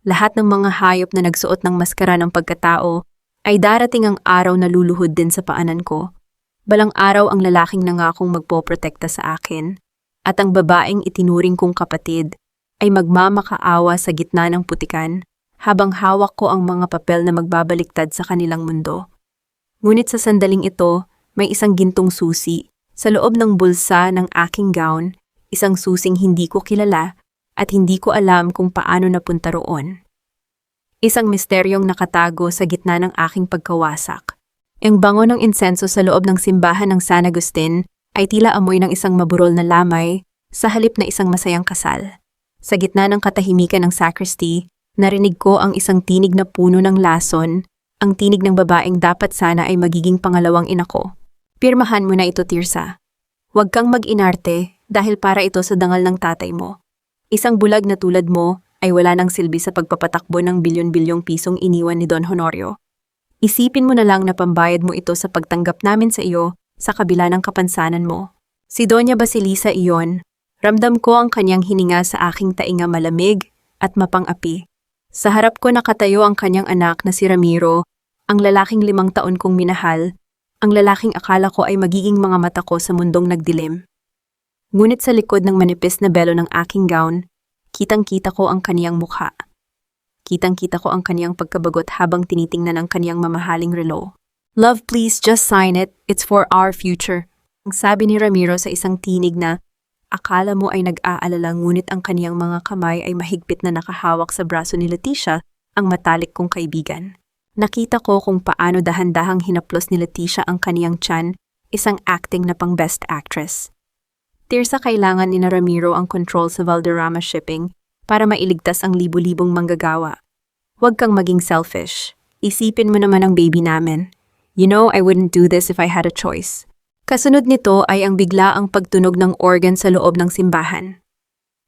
lahat ng mga hayop na nagsuot ng maskara ng pagkatao, ay darating ang araw na luluhod din sa paanan ko. Balang araw ang lalaking nangakong magpoprotekta sa akin, at ang babaeng itinuring kong kapatid ay magmamakaawa sa gitna ng putikan habang hawak ko ang mga papel na magbabaliktad sa kanilang mundo. Ngunit sa sandaling ito, may isang gintong susi sa loob ng bulsa ng aking gown, isang susing hindi ko kilala at hindi ko alam kung paano napunta roon. Isang misteryong nakatago sa gitna ng aking pagkawasak. Ang bango ng insenso sa loob ng simbahan ng San Agustin ay tila amoy ng isang maburol na lamay sa halip na isang masayang kasal. Sa gitna ng katahimikan ng sacristy, narinig ko ang isang tinig na puno ng lason, ang tinig ng babaeng dapat sana ay magiging pangalawang ina ko. Pirmahan mo na ito, Tirsa. Huwag kang mag-inarte dahil para ito sa dangal ng tatay mo. Isang bulag na tulad mo ay wala nang silbi sa pagpapatakbo ng bilyon-bilyong pisong iniwan ni Don Honorio. Isipin mo na lang na pambayad mo ito sa pagtanggap namin sa iyo sa kabila ng kapansanan mo. Si Doña Basilisa iyon, ramdam ko ang kanyang hininga sa aking tainga malamig at mapang-api. Sa harap ko nakatayo ang kanyang anak na si Ramiro, ang lalaking 5 taon kong minahal, ang lalaking akala ko ay magiging mga mata ko sa mundong nagdilim. Ngunit sa likod ng manipis na belo ng aking gown, kitang-kita ko ang kaniyang mukha. Kitang-kita ko ang kaniyang pagkabagot habang tinitingnan ang kaniyang mamahaling relo. "Love, please, just sign it. It's for our future." Ang sabi ni Ramiro sa isang tinig na akala mo ay nag-aalala ngunit ang kaniyang mga kamay ay mahigpit na nakahawak sa braso ni Leticia, ang matalik kong kaibigan. Nakita ko kung paano dahan-dahang hinaplos ni Leticia ang kaniyang tiyan, isang acting na pang best actress. Tirsa, kailangan ni Ramiro ang control sa Valderrama shipping para mailigtas ang libu-libong manggagawa. Huwag kang maging selfish. Isipin mo naman ang baby namin. You know, I wouldn't do this if I had a choice. Kasunod nito ay ang biglaang pagtunog ng organ sa loob ng simbahan.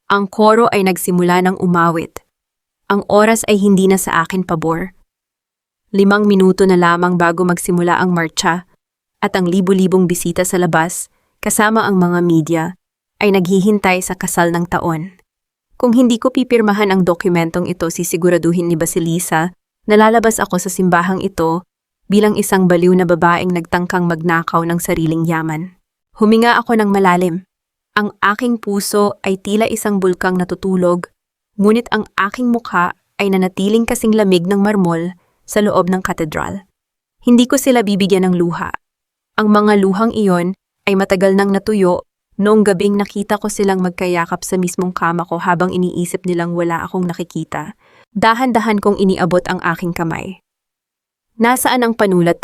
Ang koro ay nagsimula ng umawit. Ang oras ay hindi na sa akin pabor. 5 minuto na lamang bago magsimula ang marcha, at ang libu-libong bisita sa labas, kasama ang mga media, ay naghihintay sa kasal ng taon. Kung hindi ko pipirmahan ang dokumentong ito, sisiguraduhin ni Basilisa na lalabas ako sa simbahang ito bilang isang baliw na babaeng nagtangkang magnakaw ng sariling yaman. Huminga ako ng malalim. Ang aking puso ay tila isang bulkang natutulog, ngunit ang aking mukha ay nanatiling kasing lamig ng marmol sa loob ng katedral. Hindi ko sila bibigyan ng luha. Ang mga luhang iyon ay matagal nang natuyo noong gabing nakita ko silang magkayakap sa mismong kama ko habang iniisip nilang wala akong nakikita. Dahan-dahan kong iniabot ang aking kamay. "Nasaan ang panulat?"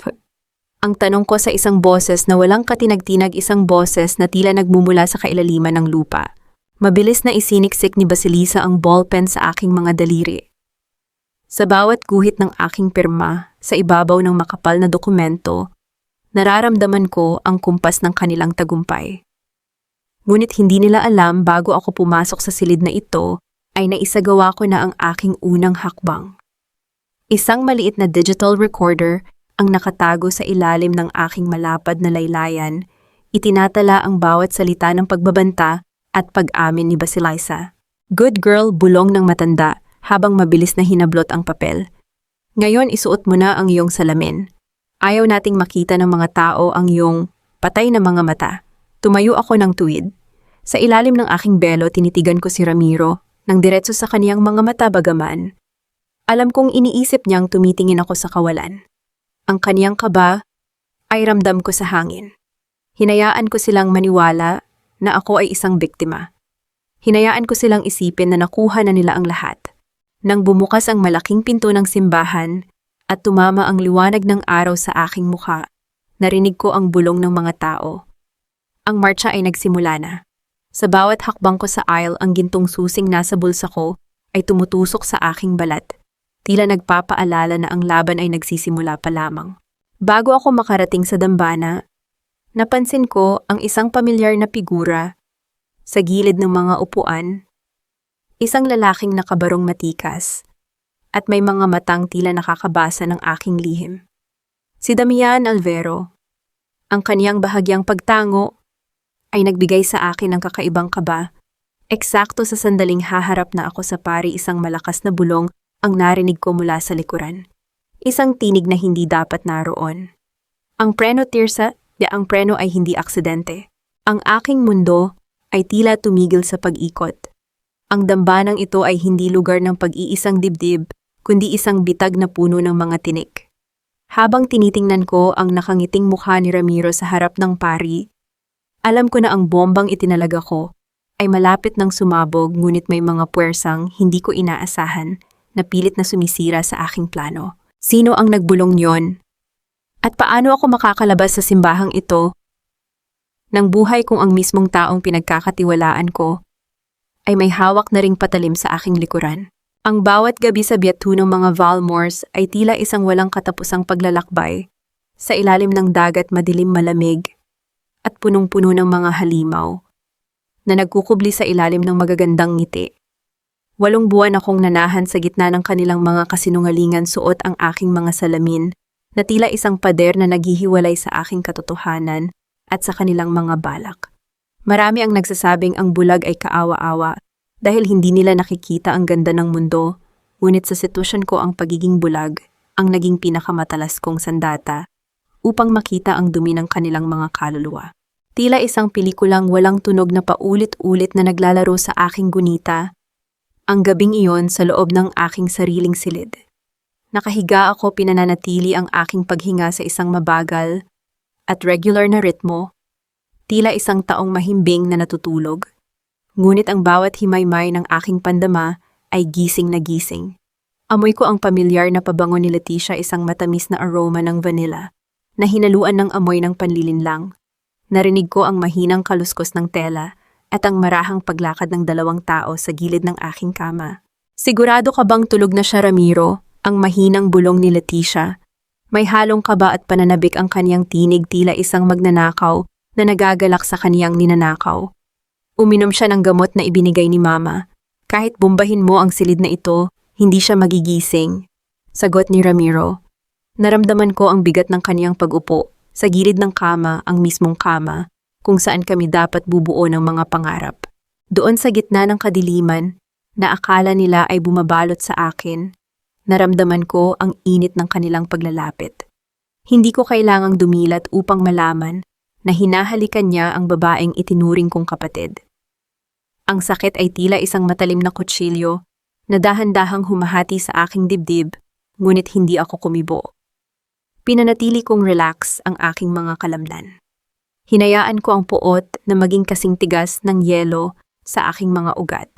Ang tanong ko sa isang boses na walang katinag-tinag, isang boses na tila nagmumula sa kailaliman ng lupa. Mabilis na isiniksik ni Basilisa ang ballpen sa aking mga daliri. Sa bawat guhit ng aking pirma, sa ibabaw ng makapal na dokumento, nararamdaman ko ang kumpas ng kanilang tagumpay. Ngunit hindi nila alam bago ako pumasok sa silid na ito, ay naisagawa ko na ang aking unang hakbang. Isang maliit na digital recorder ang nakatago sa ilalim ng aking malapad na laylayan, itinatala ang bawat salita ng pagbabanta at pag-amin ni Basilisa. "Good girl," bulong ng matanda, habang mabilis na hinablot ang papel. "Ngayon isuot mo na ang iyong salamin. Ayaw nating makita ng mga tao ang iyong patay na mga mata." Tumayo ako ng tuwid. Sa ilalim ng aking belo, tinitigan ko si Ramiro nang diretso sa kaniyang mga mata, bagaman alam kong iniisip niyang tumitingin ako sa kawalan. Ang kaniyang kaba ay ramdam ko sa hangin. Hinayaan ko silang maniwala na ako ay isang biktima. Hinayaan ko silang isipin na nakuha na nila ang lahat. Nang bumukas ang malaking pinto ng simbahan at tumama ang liwanag ng araw sa aking mukha, narinig ko ang bulong ng mga tao. Ang marcha ay nagsimula na. Sa bawat hakbang ko sa aisle, ang gintong susing nasa bulsa ko ay tumutusok sa aking balat. Tila nagpapaalala na ang laban ay nagsisimula pa lamang. Bago ako makarating sa dambana, napansin ko ang isang pamilyar na figura sa gilid ng mga upuan. Isang lalaking nakabarong matikas at may mga matang tila nakakabasa ng aking lihim. Si Damian Alvero. Ang kaniyang bahagyang pagtango ay nagbigay sa akin ng kakaibang kaba. Eksakto sa sandaling haharap na ako sa pari, isang malakas na bulong ang narinig ko mula sa likuran. Isang tinig na hindi dapat naroon. Ang preno, Tirsa, ang preno ay hindi aksidente. Ang aking mundo ay tila tumigil sa pag-ikot. Ang dambanang ito ay hindi lugar ng pag-iisang dibdib, kundi isang bitag na puno ng mga tinik. Habang tinitingnan ko ang nakangiting mukha ni Ramiro sa harap ng pari, alam ko na ang bombang itinalaga ko ay malapit ng sumabog, ngunit may mga puwersang hindi ko inaasahan na pilit na sumisira sa aking plano. Sino ang nagbulong yon? At paano ako makakalabas sa simbahang ito? Nang buhay kong ang mismong taong pinagkakatiwalaan ko ay may hawak na ring patalim sa aking likuran. Ang bawat gabi sa biyatu ng mga Valmores ay tila isang walang katapusang paglalakbay sa ilalim ng dagat, madilim, malamig at punong-puno ng mga halimaw na nagkukubli sa ilalim ng magagandang ngiti. 8 buwan akong nanahan sa gitna ng kanilang mga kasinungalingan, suot ang aking mga salamin na tila isang pader na naghihiwalay sa aking katotohanan at sa kanilang mga balak. Marami ang nagsasabing ang bulag ay kaawa-awa dahil hindi nila nakikita ang ganda ng mundo, ngunit sa sitwasyon ko ang pagiging bulag ang naging pinakamatalas kong sandata upang makita ang dumi ng kanilang mga kaluluwa. Tila isang pelikulang walang tunog na paulit-ulit na naglalaro sa aking gunita, ang gabing iyon sa loob ng aking sariling silid. Nakahiga ako, pinananatili ang aking paghinga sa isang mabagal at regular na ritmo, tila isang taong mahimbing na natutulog. Ngunit ang bawat himaymay ng aking pandama ay gising na gising. Amoy ko ang pamilyar na pabango ni Leticia, isang matamis na aroma ng vanilla na hinaluan ng amoy ng panlilinlang. Narinig ko ang mahinang kaluskos ng tela at ang marahang paglakad ng 2 tao sa gilid ng aking kama. Sigurado ka bang tulog na siya, Ramiro? Ang mahinang bulong ni Leticia. May halong kaba at pananabik ang kaniyang tinig, tila isang magnanakaw na nagagalak sa kaniyang ninanakaw. Uminom siya ng gamot na ibinigay ni Mama. Kahit bombahin mo ang silid na ito, hindi siya magigising. Sagot ni Ramiro. Naramdaman ko ang bigat ng kaniyang pag-upo sa gilid ng kama, ang mismong kama, kung saan kami dapat bubuo ng mga pangarap. Doon sa gitna ng kadiliman, na akala nila ay bumabalot sa akin, naramdaman ko ang init ng kanilang paglalapit. Hindi ko kailangang dumilat upang malaman na hinahalikan niya ang babaeng itinuring kong kapatid. Ang sakit ay tila isang matalim na kutsilyo na dahan-dahang humahati sa aking dibdib, ngunit hindi ako kumibo. Pinanatili kong relax ang aking mga kalamnan. Hinayaan ko ang puot na maging kasing tigas ng yelo sa aking mga ugat.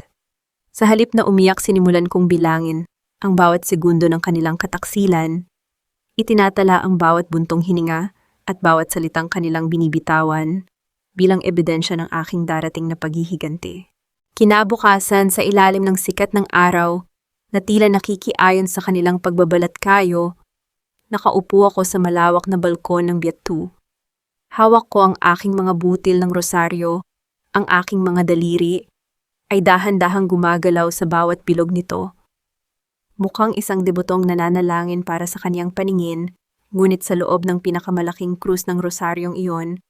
Sa halip na umiyak, sinimulan kong bilangin ang bawat segundo ng kanilang kataksilan. Itinatala ang bawat buntong hininga at bawat salitang kanilang binibitawan bilang ebidensya ng aking darating na paghihiganti. Kinabukasan, sa ilalim ng sikat ng araw na tila nakikiayon sa kanilang pagbabalat-kayo, nakaupo ako sa malawak na balkon ng biyatu. Hawak ko ang aking mga butil ng rosaryo, ang aking mga daliri ay dahan-dahang gumagalaw sa bawat bilog nito. Mukhang isang debotong nananalangin para sa kaniyang paningin, ngunit sa loob ng pinakamalaking krus ng rosaryong iyon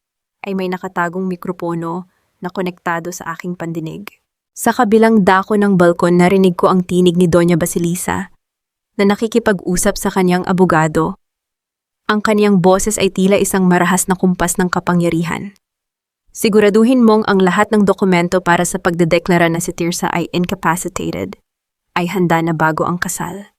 ay may nakatagong mikropono na konektado sa aking pandinig. Sa kabilang dako ng balkon, narinig ko ang tinig ni Doña Basilisa na nakikipag-usap sa kanyang abogado. Ang kaniyang boses ay tila isang marahas na kumpas ng kapangyarihan. Siguraduhin mong ang lahat ng dokumento para sa pagdedeklara na si Tirsa ay incapacitated, ay handa na bago ang kasal.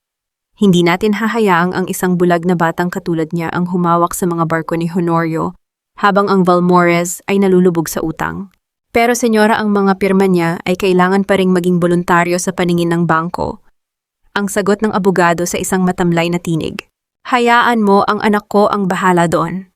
Hindi natin hahayaang ang isang bulag na batang katulad niya ang humawak sa mga barko ni Honorio habang ang Valmores ay nalulubog sa utang. Pero senyora, ang mga pirma niya ay kailangan pa ring maging voluntaryo sa paningin ng bangko. Ang sagot ng abogado sa isang matamlay na tinig. Hayaan mo, ang anak ko ang bahala doon.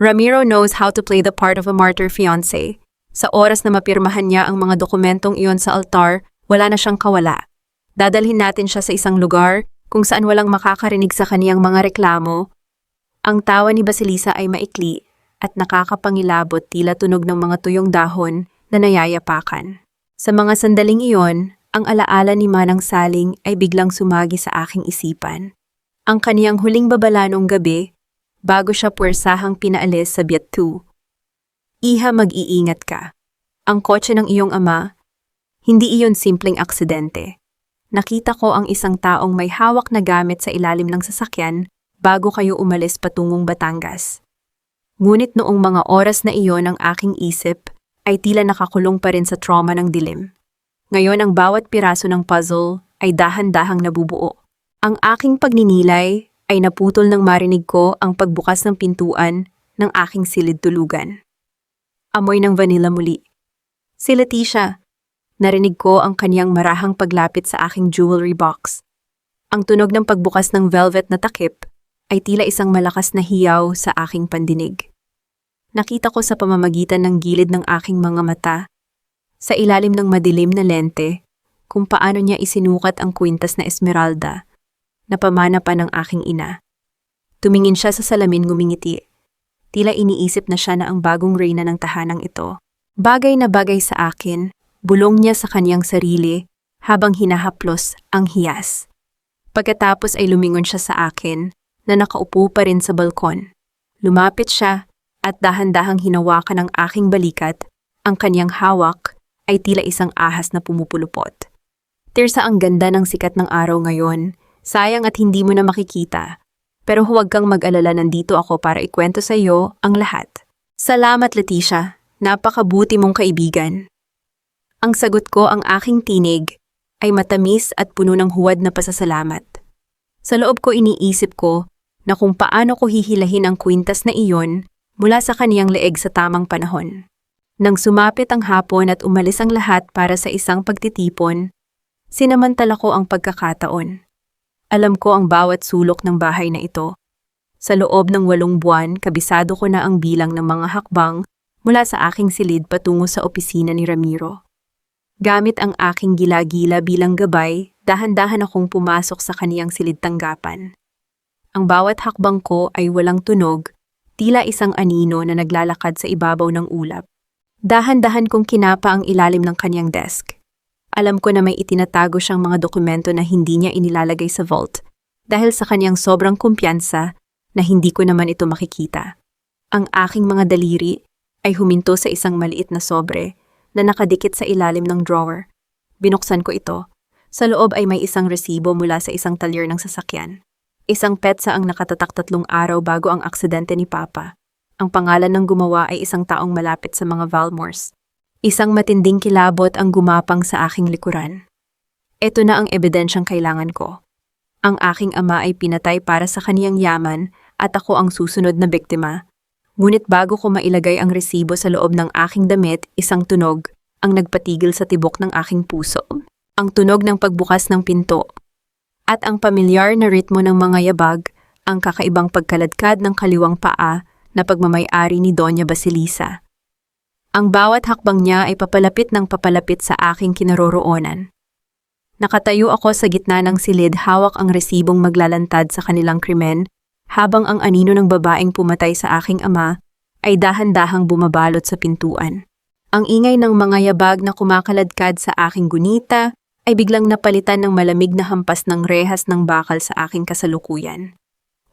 Ramiro knows how to play the part of a martyr fiancé. Sa oras na mapirmahan niya ang mga dokumentong iyon sa altar, wala na siyang kawala. Dadalhin natin siya sa isang lugar kung saan walang makakarinig sa kaniyang mga reklamo. Ang tawa ni Basilisa ay maikli at nakakapangilabot, tila tunog ng mga tuyong dahon na nayayapakan. Sa mga sandaling iyon, ang alaala ni Manang Saling ay biglang sumagi sa aking isipan. Ang kaniyang huling babala nung gabi, bago siya puwersahang pinaalis sa biyatu. Iha, mag-iingat ka. Ang kotse ng iyong ama, hindi iyon simpleng aksidente. Nakita ko ang isang taong may hawak na gamit sa ilalim ng sasakyan bago kayo umalis patungong Batangas. Ngunit noong mga oras na iyon ang aking isip ay tila nakakulong pa rin sa trauma ng dilim. Ngayon ang bawat piraso ng puzzle ay dahan-dahang nabubuo. Ang aking pagninilay ay naputol nang marinig ko ang pagbukas ng pintuan ng aking silid tulugan. Amoy ng vanilla muli. Si Leticia. Narinig ko ang kaniyang marahang paglapit sa aking jewelry box. Ang tunog ng pagbukas ng velvet na takip ay tila isang malakas na hiyaw sa aking pandinig. Nakita ko sa pamamagitan ng gilid ng aking mga mata, sa ilalim ng madilim na lente, kung paano niya isinukat ang kwintas na esmeralda na pamana pa ng aking ina. Tumingin siya sa salamin ngumingiti. Tila iniisip na siya na ang bagong reyna ng tahanang ito. Bagay na bagay sa akin, bulong niya sa kaniyang sarili habang hinahaplos ang hiyas. Pagkatapos ay lumingon siya sa akin na nakaupo pa rin sa balkon. Lumapit siya at dahan-dahang hinawakan ng aking balikat. Ang kaniyang hawak ay tila isang ahas na pumupulupot. Tirsa, ang ganda ng sikat ng araw ngayon. Sayang at hindi mo na makikita. Pero huwag kang mag-alala, nandito ako para ikwento sa iyo ang lahat. Salamat, Leticia. Napakabuti mong kaibigan. Ang sagot ko, ang aking tinig, ay matamis at puno ng huwad na pasasalamat. Sa loob ko iniisip ko na kung paano ko hihilahin ang kwintas na iyon mula sa kaniyang leeg sa tamang panahon. Nang sumapit ang hapon at umalis ang lahat para sa isang pagtitipon, sinamantala ko ang pagkakataon. Alam ko ang bawat sulok ng bahay na ito. Sa loob ng 8 buwan, kabisado ko na ang bilang ng mga hakbang mula sa aking silid patungo sa opisina ni Ramiro. Gamit ang aking gila-gila bilang gabay, dahan-dahan akong pumasok sa kaniyang silid tanggapan. Ang bawat hakbang ko ay walang tunog, tila isang anino na naglalakad sa ibabaw ng ulap. Dahan-dahan kong kinapa ang ilalim ng kaniyang desk. Alam ko na may itinatago siyang mga dokumento na hindi niya inilalagay sa vault dahil sa kaniyang sobrang kumpiyansa na hindi ko naman ito makikita. Ang aking mga daliri ay huminto sa isang maliit na sobre na nakadikit sa ilalim ng drawer. Binuksan ko ito. Sa loob ay may isang resibo mula sa isang talyer ng sasakyan. Isang petsa ang nakatatak 3 araw bago ang aksidente ni Papa. Ang pangalan ng gumawa ay isang taong malapit sa mga Valmores. Isang matinding kilabot ang gumapang sa aking likuran. Ito na ang ebidensyang kailangan ko. Ang aking ama ay pinatay para sa kaniyang yaman at ako ang susunod na biktima. Ngunit bago ko mailagay ang resibo sa loob ng aking damit, isang tunog ang nagpatigil sa tibok ng aking puso. Ang tunog ng pagbukas ng pinto. At ang pamilyar na ritmo ng mga yabag, ang kakaibang pagkaladkad ng kaliwang paa na pagmamay-ari ni Doña Basilisa. Ang bawat hakbang niya ay papalapit ng papalapit sa aking kinaroroonan. Nakatayo ako sa gitna ng silid, hawak ang resibong maglalantad sa kanilang krimen, habang ang anino ng babaeng pumatay sa aking ama ay dahan-dahang bumabalot sa pintuan. Ang ingay ng mga yabag na kumakaladkad sa aking gunita ay biglang napalitan ng malamig na hampas ng rehas ng bakal sa aking kasalukuyan.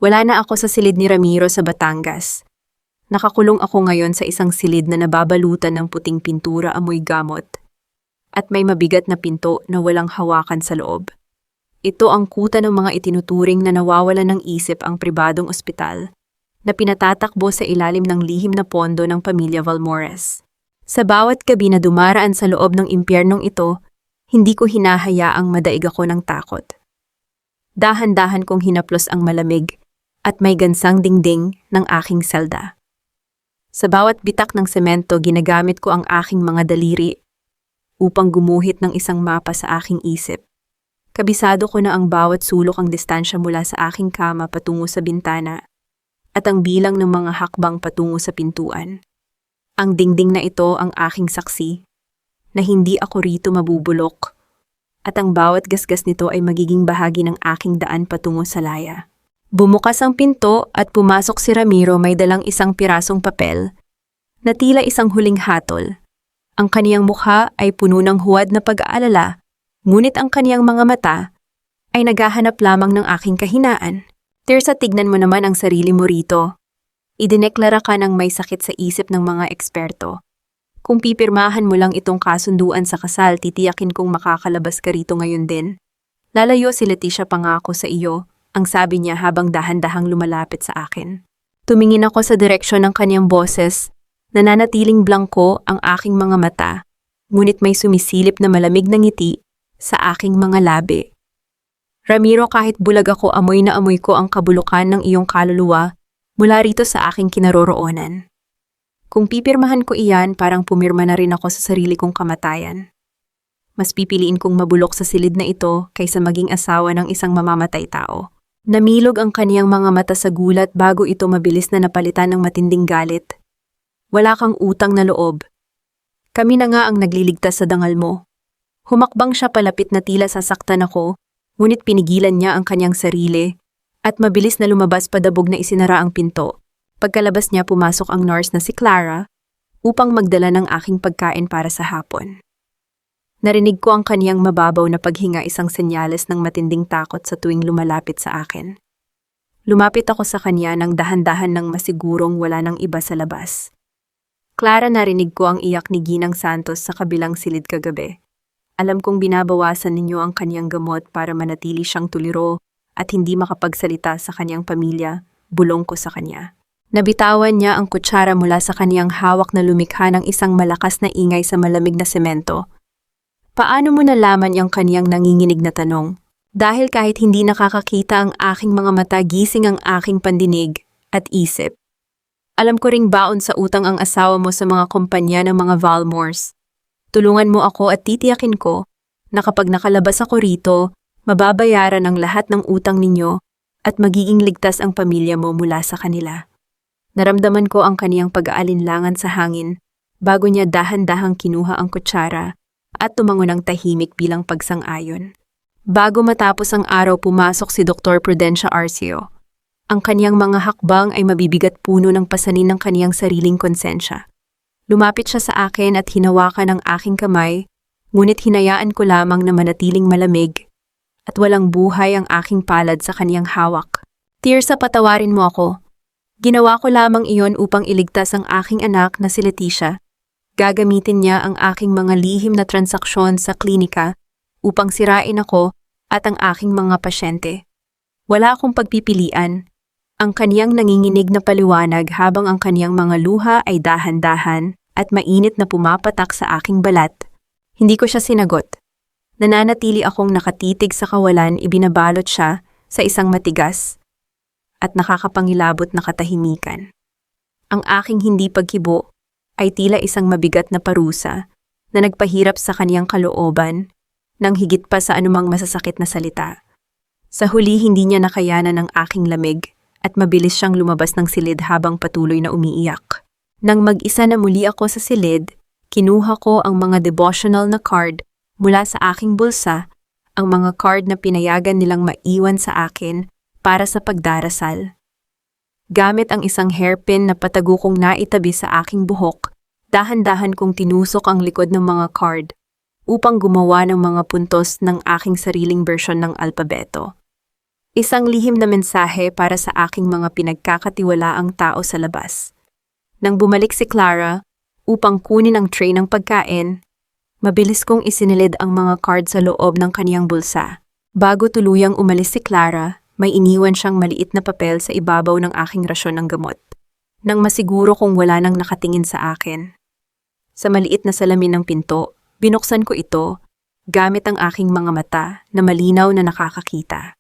Wala na ako sa silid ni Ramiro sa Batangas. Nakakulong ako ngayon sa isang silid na nababalutan ng puting pintura amoy gamot at may mabigat na pinto na walang hawakan sa loob. Ito ang kuta ng mga itinuturing na nawawalan ng isip ang pribadong ospital na pinatatakbo sa ilalim ng lihim na pondo ng pamilya Valmores. Sa bawat gabi na dumaraan sa loob ng impyernong ito, hindi ko hinahayaang madaig ako ng takot. Dahan-dahan kong hinaplos ang malamig at may gansang dingding ng aking selda. Sa bawat bitak ng semento, ginagamit ko ang aking mga daliri upang gumuhit ng isang mapa sa aking isip. Kabisado ko na ang bawat sulok ang distansya mula sa aking kama patungo sa bintana at ang bilang ng mga hakbang patungo sa pintuan. Ang dingding na ito ang aking saksi na hindi ako rito mabubulok at ang bawat gasgas nito ay magiging bahagi ng aking daan patungo sa laya. Bumukas ang pinto at pumasok si Ramiro, may dalang isang pirasong papel na tila isang huling hatol. Ang kaniyang mukha ay puno ng huwad na pag-aalala, ngunit ang kaniyang mga mata ay naghahanap lamang ng aking kahinaan. Tirsa, tignan mo naman ang sarili mo rito. Idineklara ka ng may sakit sa isip ng mga eksperto. Kung pipirmahan mo lang itong kasunduan sa kasal, titiyakin kong makakalabas ka rito ngayon din. Lalayo si Leticia pangako sa iyo, ang sabi niya habang dahan-dahang lumalapit sa akin. Tumingin ako sa direksyon ng kanyang boses, nananatiling blangko ang aking mga mata, ngunit may sumisilip na malamig na ngiti sa aking mga labi. Ramiro, kahit bulag ako, amoy na amoy ko ang kabulukan ng iyong kaluluwa mula rito sa aking kinaroroonan. Kung pipirmahan ko iyan, parang pumirma na rin ako sa sarili kong kamatayan. Mas pipiliin kong mabulok sa silid na ito kaysa maging asawa ng isang mamamatay tao. Namilog ang kaniyang mga mata sa gulat bago ito mabilis na napalitan ng matinding galit. Wala kang utang na loob. Kami na nga ang nagliligtas sa dangal mo. Humakbang siya palapit na tila sasaktan ako, ngunit pinigilan niya ang kanyang sarili at mabilis na lumabas padabog na isinara ang pinto. Pagkalabas niya, pumasok ang nurse na si Clara upang magdala ng aking pagkain para sa hapon. Narinig ko ang kaniyang mababaw na paghinga, isang senyales ng matinding takot sa tuwing lumalapit sa akin. Lumapit ako sa kanya ng dahan-dahan nang masigurong wala nang iba sa labas. Clara, narinig ko ang iyak ni Ginang Santos sa kabilang silid kagabi. Alam kong binabawasan ninyo ang kaniyang gamot para manatili siyang tuliro at hindi makapagsalita sa kaniyang pamilya, bulong ko sa kanya. Nabitawan niya ang kutsara mula sa kaniyang hawak na lumikha ng isang malakas na ingay sa malamig na semento. Paano mo nalaman yung kaniyang nanginginig na tanong? Dahil kahit hindi nakakakita ang aking mga mata, gising ang aking pandinig at isip. Alam ko ring baon sa utang ang asawa mo sa mga kumpanya ng mga Valmores. Tulungan mo ako at titiyakin ko na kapag nakalabas ako rito, mababayaran ang lahat ng utang ninyo at magiging ligtas ang pamilya mo mula sa kanila. Naramdaman ko ang kaniyang pag-aalinlangan sa hangin bago niya dahan-dahang kinuha ang kutsara at tumango ng tahimik bilang pagsang-ayon. Bago matapos ang araw, pumasok si Dr. Prudencia Arcio. Ang kaniyang mga hakbang ay mabibigat puno ng pasanin ng kaniyang sariling konsensya. Lumapit siya sa akin at hinawakan ang aking kamay, ngunit hinayaan ko lamang na manatiling malamig at walang buhay ang aking palad sa kaniyang hawak. Tirsa, patawarin mo ako. Ginawa ko lamang iyon upang iligtas ang aking anak na si Leticia. Gagamitin niya ang aking mga lihim na transaksyon sa klinika upang sirain ako at ang aking mga pasyente. Wala akong pagpipilian. Ang kaniyang nanginginig na paliwanag habang ang kaniyang mga luha ay dahan-dahan at mainit na pumapatak sa aking balat. Hindi ko siya sinagot. Nananatili akong nakatitig sa kawalan, ibinabalot siya sa isang matigas at nakakapangilabot na katahimikan. Ang aking hindi pagkibo ay tila isang mabigat na parusa na nagpahirap sa kaniyang kalooban nang higit pa sa anumang masasakit na salita. Sa huli, hindi niya nakayanan ang aking lamig at mabilis siyang lumabas ng silid habang patuloy na umiiyak. Nang mag-isa na muli ako sa silid, kinuha ko ang mga devotional na card mula sa aking bulsa, ang mga card na pinayagan nilang maiwan sa akin para sa pagdarasal. Gamit ang isang hairpin na patago kong naitabi sa aking buhok, dahan-dahan kong tinusok ang likod ng mga card upang gumawa ng mga puntos ng aking sariling bersyon ng alpabeto. Isang lihim na mensahe para sa aking mga pinagkakatiwalaang tao sa labas. Nang bumalik si Clara upang kunin ang tray ng pagkain, mabilis kong isinilid ang mga card sa loob ng kaniyang bulsa. Bago tuluyang umalis si Clara, may iniwan siyang maliit na papel sa ibabaw ng aking rasyon ng gamot. Nang masiguro kong wala nang nakatingin sa akin, sa maliit na salamin ng pinto, binuksan ko ito gamit ang aking mga mata na malinaw na nakakakita.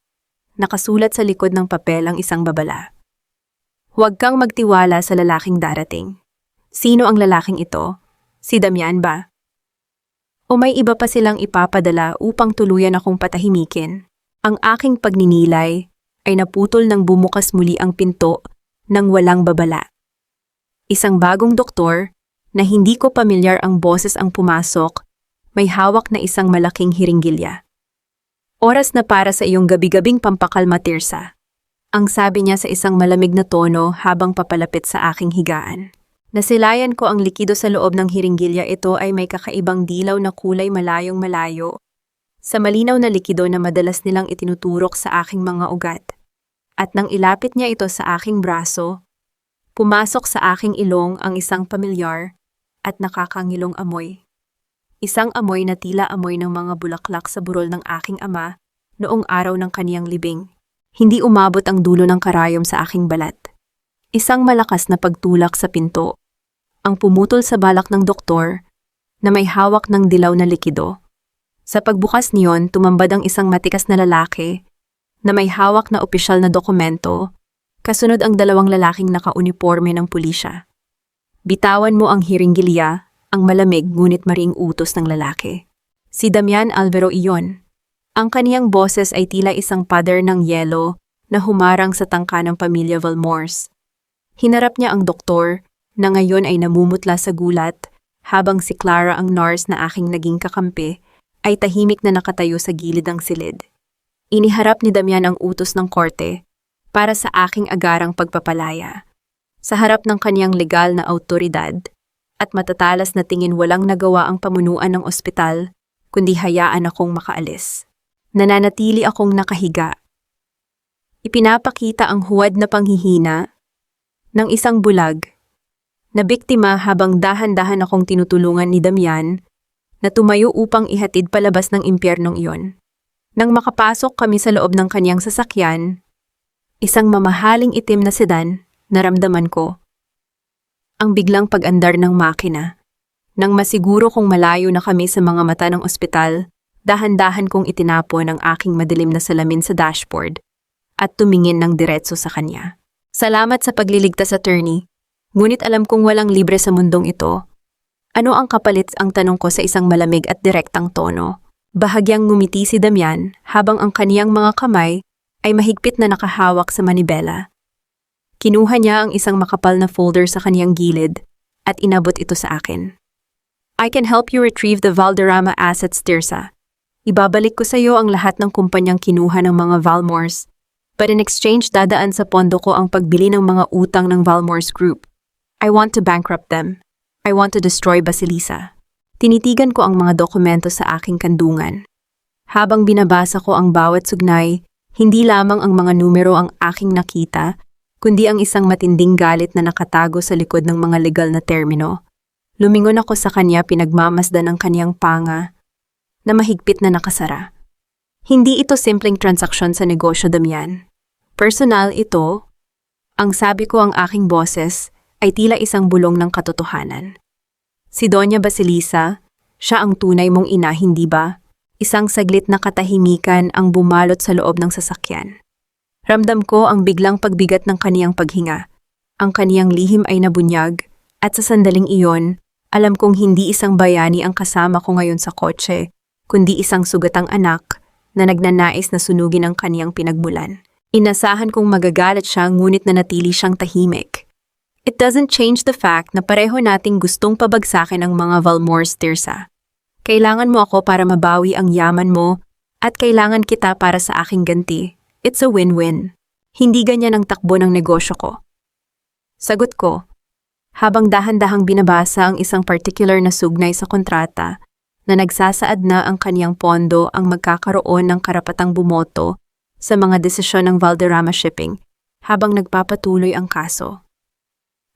Nakasulat sa likod ng papel ang isang babala. Huwag kang magtiwala sa lalaking darating. Sino ang lalaking ito? Si Damian ba? O may iba pa silang ipapadala upang tuluyan akong patahimikin? Ang aking pagninilay ay naputol nang bumukas muli ang pinto ng walang babala. Isang bagong doktor na hindi ko pamilyar ang boses ang pumasok, may hawak na isang malaking hiringgilya. Oras na para sa iyong gabi-gabing pampakalma, Tirsa. Ang sabi niya sa isang malamig na tono habang papalapit sa aking higaan. Nasilayan ko ang likido sa loob ng hiringgilya. Ito ay may kakaibang dilaw na kulay malayong malayo, sa malinaw na likido na madalas nilang itinuturok sa aking mga ugat. At nang ilapit niya ito sa aking braso, pumasok sa aking ilong ang isang pamilyar at nakakangilong amoy. Isang amoy na tila amoy ng mga bulaklak sa burol ng aking ama noong araw ng kaniyang libing. Hindi umabot ang dulo ng karayom sa aking balat. Isang malakas na pagtulak sa pinto. Ang pumutol sa balak ng doktor na may hawak ng dilaw na likido. Sa pagbukas niyon, tumambad ang isang matikas na lalaki na may hawak na opisyal na dokumento, kasunod ang dalawang lalaking nakauniporme ng pulisya. Bitawan mo ang hiringgilya, ang malamig ngunit maring utos ng lalaki. Si Damian Alvaro iyon. Ang kaniyang boses ay tila isang pader ng yelo na humarang sa tangka ng pamilya Valmores. Hinarap niya ang doktor na ngayon ay namumutla sa gulat habang si Clara ang nurse na aking naging kakampi ay tahimik na nakatayo sa gilid ng silid. Iniharap ni Damian ang utos ng korte para sa aking agarang pagpapalaya. Sa harap ng kaniyang legal na awtoridad at matatalas na tingin walang nagawa ang pamunuan ng ospital kundi hayaan akong makaalis. Nananatili akong nakahiga. Ipinapakita ang huwad na panghihina ng isang bulag na biktima habang dahan-dahan akong tinutulungan ni Damian na tumayo upang ihatid palabas ng impyernong iyon. Nang makapasok kami sa loob ng kaniyang sasakyan, isang mamahaling itim na sedan, naramdaman ko ang biglang pag-andar ng makina. Nang masiguro kong malayo na kami sa mga mata ng ospital, dahan-dahan kong itinapon ang aking madilim na salamin sa dashboard at tumingin ng diretso sa kanya. Salamat sa pagliligtas, attorney. Ngunit alam kong walang libre sa mundong ito. Ano ang kapalit ang tanong ko sa isang malamig at direktang tono? Bahagyang ngumiti si Damian habang ang kaniyang mga kamay ay mahigpit na nakahawak sa manibela. Kinuha niya ang isang makapal na folder sa kaniyang gilid at inabot ito sa akin. I can help you retrieve the Valderrama assets, Tirsa. Ibabalik ko sa iyo ang lahat ng kumpanyang kinuha ng mga Valmores, but in exchange dadaan sa pondo ko ang pagbili ng mga utang ng Valmores Group. I want to bankrupt them. I want to destroy Basilisa. Tinitigan ko ang mga dokumento sa aking kandungan. Habang binabasa ko ang bawat sugnay, hindi lamang ang mga numero ang aking nakita, kundi ang isang matinding galit na nakatago sa likod ng mga legal na termino. Lumingon ako sa kanya, pinagmamasdan ang kaniyang panga na mahigpit na nakasara. Hindi ito simpleng transaksyon sa negosyo, Damian. Personal ito. Ang sabi ko ang aking boses ay tila isang bulong ng katotohanan. Si Doña Basilisa, siya ang tunay mong ina, hindi ba? Isang saglit na katahimikan ang bumalot sa loob ng sasakyan. Ramdam ko ang biglang pagbigat ng kaniyang paghinga. Ang kaniyang lihim ay nabunyag at sa sandaling iyon, alam kong hindi isang bayani ang kasama ko ngayon sa kotse, kundi isang sugatang anak na nagnanais na sunugin ang kaniyang pinagmulan. Inasahan kong magagalit siya ngunit nanatili siyang tahimik. It doesn't change the fact na pareho nating gustong pabagsakin ang mga Valmores, Tirsa. Kailangan mo ako para mabawi ang yaman mo at kailangan kita para sa aking ganti. It's a win-win. Hindi ganyan ang takbo ng negosyo ko. Sagot ko, habang dahan-dahang binabasa ang isang particular na sugnay sa kontrata na nagsasaad na ang kaniyang pondo ang magkakaroon ng karapatang bumoto sa mga desisyon ng Valderrama Shipping habang nagpapatuloy ang kaso.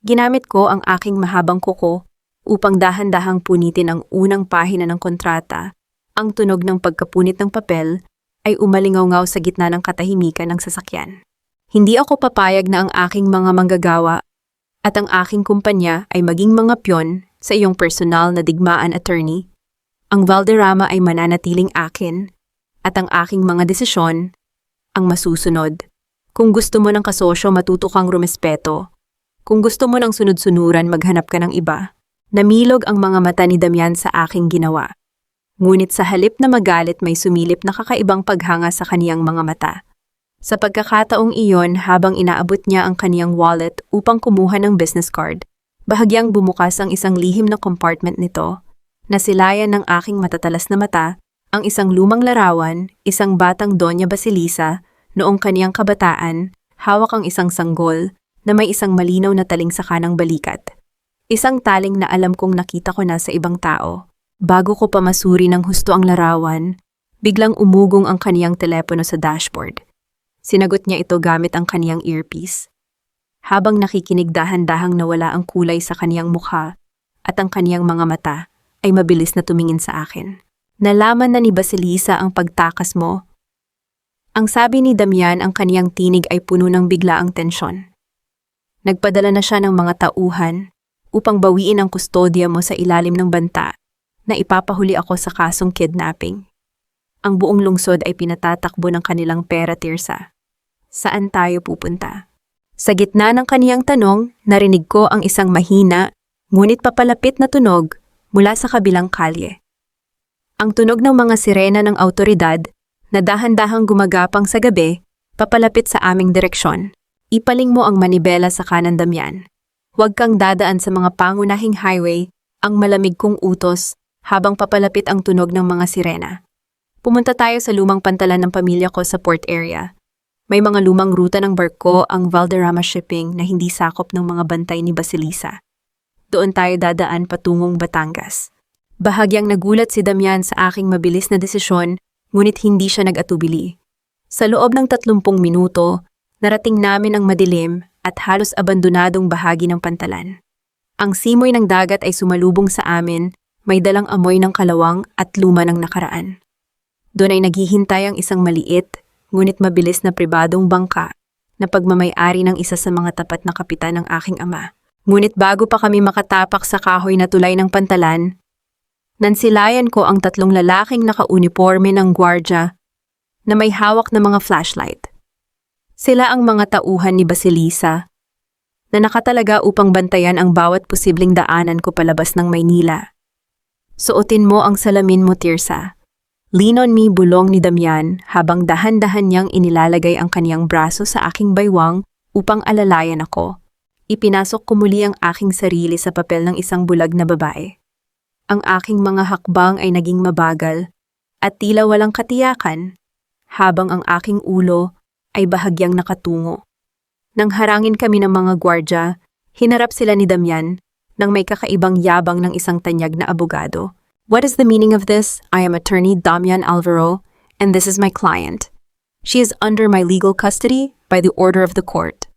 Ginamit ko ang aking mahabang kuko upang dahan-dahang punitin ang unang pahina ng kontrata. Ang tunog ng pagkapunit ng papel ay umalingaw-ngaw sa gitna ng katahimikan ng sasakyan. Hindi ako papayag na ang aking mga manggagawa at ang aking kumpanya ay maging mga pyon sa iyong personal na digmaan, attorney. Ang Valderrama ay mananatiling akin at ang aking mga desisyon ang masusunod. Kung gusto mo ng kasosyo, matuto kang rumespeto. Kung gusto mo ng sunod-sunuran, maghanap ka ng iba. Namilog ang mga mata ni Damian sa aking ginawa. Ngunit sa halip na magalit, may sumilip na kakaibang paghanga sa kaniyang mga mata. Sa pagkakataong iyon, habang inaabot niya ang kaniyang wallet upang kumuha ng business card, bahagyang bumukas ang isang lihim na compartment nito. Nasilayan ng aking matatalas na mata ang isang lumang larawan, isang batang Doña Basilisa, noong kaniyang kabataan, hawak ang isang sanggol na may isang malinaw na taling sa kanang balikat. Isang taling na alam kong nakita ko na sa ibang tao. Bago ko pa masuri ng husto ang larawan, biglang umugong ang kaniyang telepono sa dashboard. Sinagot niya ito gamit ang kaniyang earpiece. Habang nakikinig, dahan-dahang nawala ang kulay sa kaniyang mukha at ang kaniyang mga mata ay mabilis na tumingin sa akin. Nalaman na ni Basilisa ang pagtakas mo. Ang sabi ni Damian, ang kaniyang tinig ay puno ng biglaang tensyon. Nagpadala na siya ng mga tauhan upang bawiin ang kustodya mo sa ilalim ng banta na ipapahuli ako sa kasong kidnapping. Ang buong lungsod ay pinatatakbo ng kanilang pera, Tirsa. Saan tayo pupunta? Sa gitna ng kaniyang tanong, narinig ko ang isang mahina, ngunit papalapit na tunog mula sa kabilang kalye. Ang tunog ng mga sirena ng awtoridad na dahan-dahang gumagapang sa gabi, papalapit sa aming direksyon. Ipaling mo ang manibela sa kanan, Damian. Huwag kang dadaan sa mga pangunahing highway, ang malamig kong utos, habang papalapit ang tunog ng mga sirena. Pumunta tayo sa lumang pantalan ng pamilya ko sa port area. May mga lumang ruta ng barko ang Valderrama Shipping na hindi sakop ng mga bantay ni Basilisa. Doon tayo dadaan patungong Batangas. Bahagyang nagulat si Damian sa aking mabilis na desisyon, ngunit hindi siya nag-atubili. Sa loob ng 30 minuto, narating namin ang madilim at halos abandonadong bahagi ng pantalan. Ang simoy ng dagat ay sumalubong sa amin, may dalang amoy ng kalawang at luma ng nakaraan. Doon ay naghihintay ang isang maliit, ngunit mabilis na pribadong bangka na pagmamay-ari ng isa sa mga tapat na kapitan ng aking ama. Ngunit bago pa kami makatapak sa kahoy na tulay ng pantalan, nansilayan ko ang 3 lalaking nakauniporme ng gwardya na may hawak na mga flashlight. Sila ang mga tauhan ni Basilisa na nakatalaga upang bantayan ang bawat posibleng daanan ko palabas ng Maynila. Suotin mo ang salamin mo, Tirsa. Lean on me, bulong ni Damian habang dahan-dahan niyang inilalagay ang kaniyang braso sa aking baywang upang alalayan ako. Ipinasok ko muli ang aking sarili sa papel ng isang bulag na babae. Ang aking mga hakbang ay naging mabagal at tila walang katiyakan habang ang aking ulo ay bahagyang nakatungo. Nang harangin kami ng mga gwardya, hinarap sila ni Damian nang may kakaibang yabang ng isang tanyag na abogado. What is the meaning of this? I am attorney Damian Alvaro, and this is my client. She is under my legal custody by the order of the court.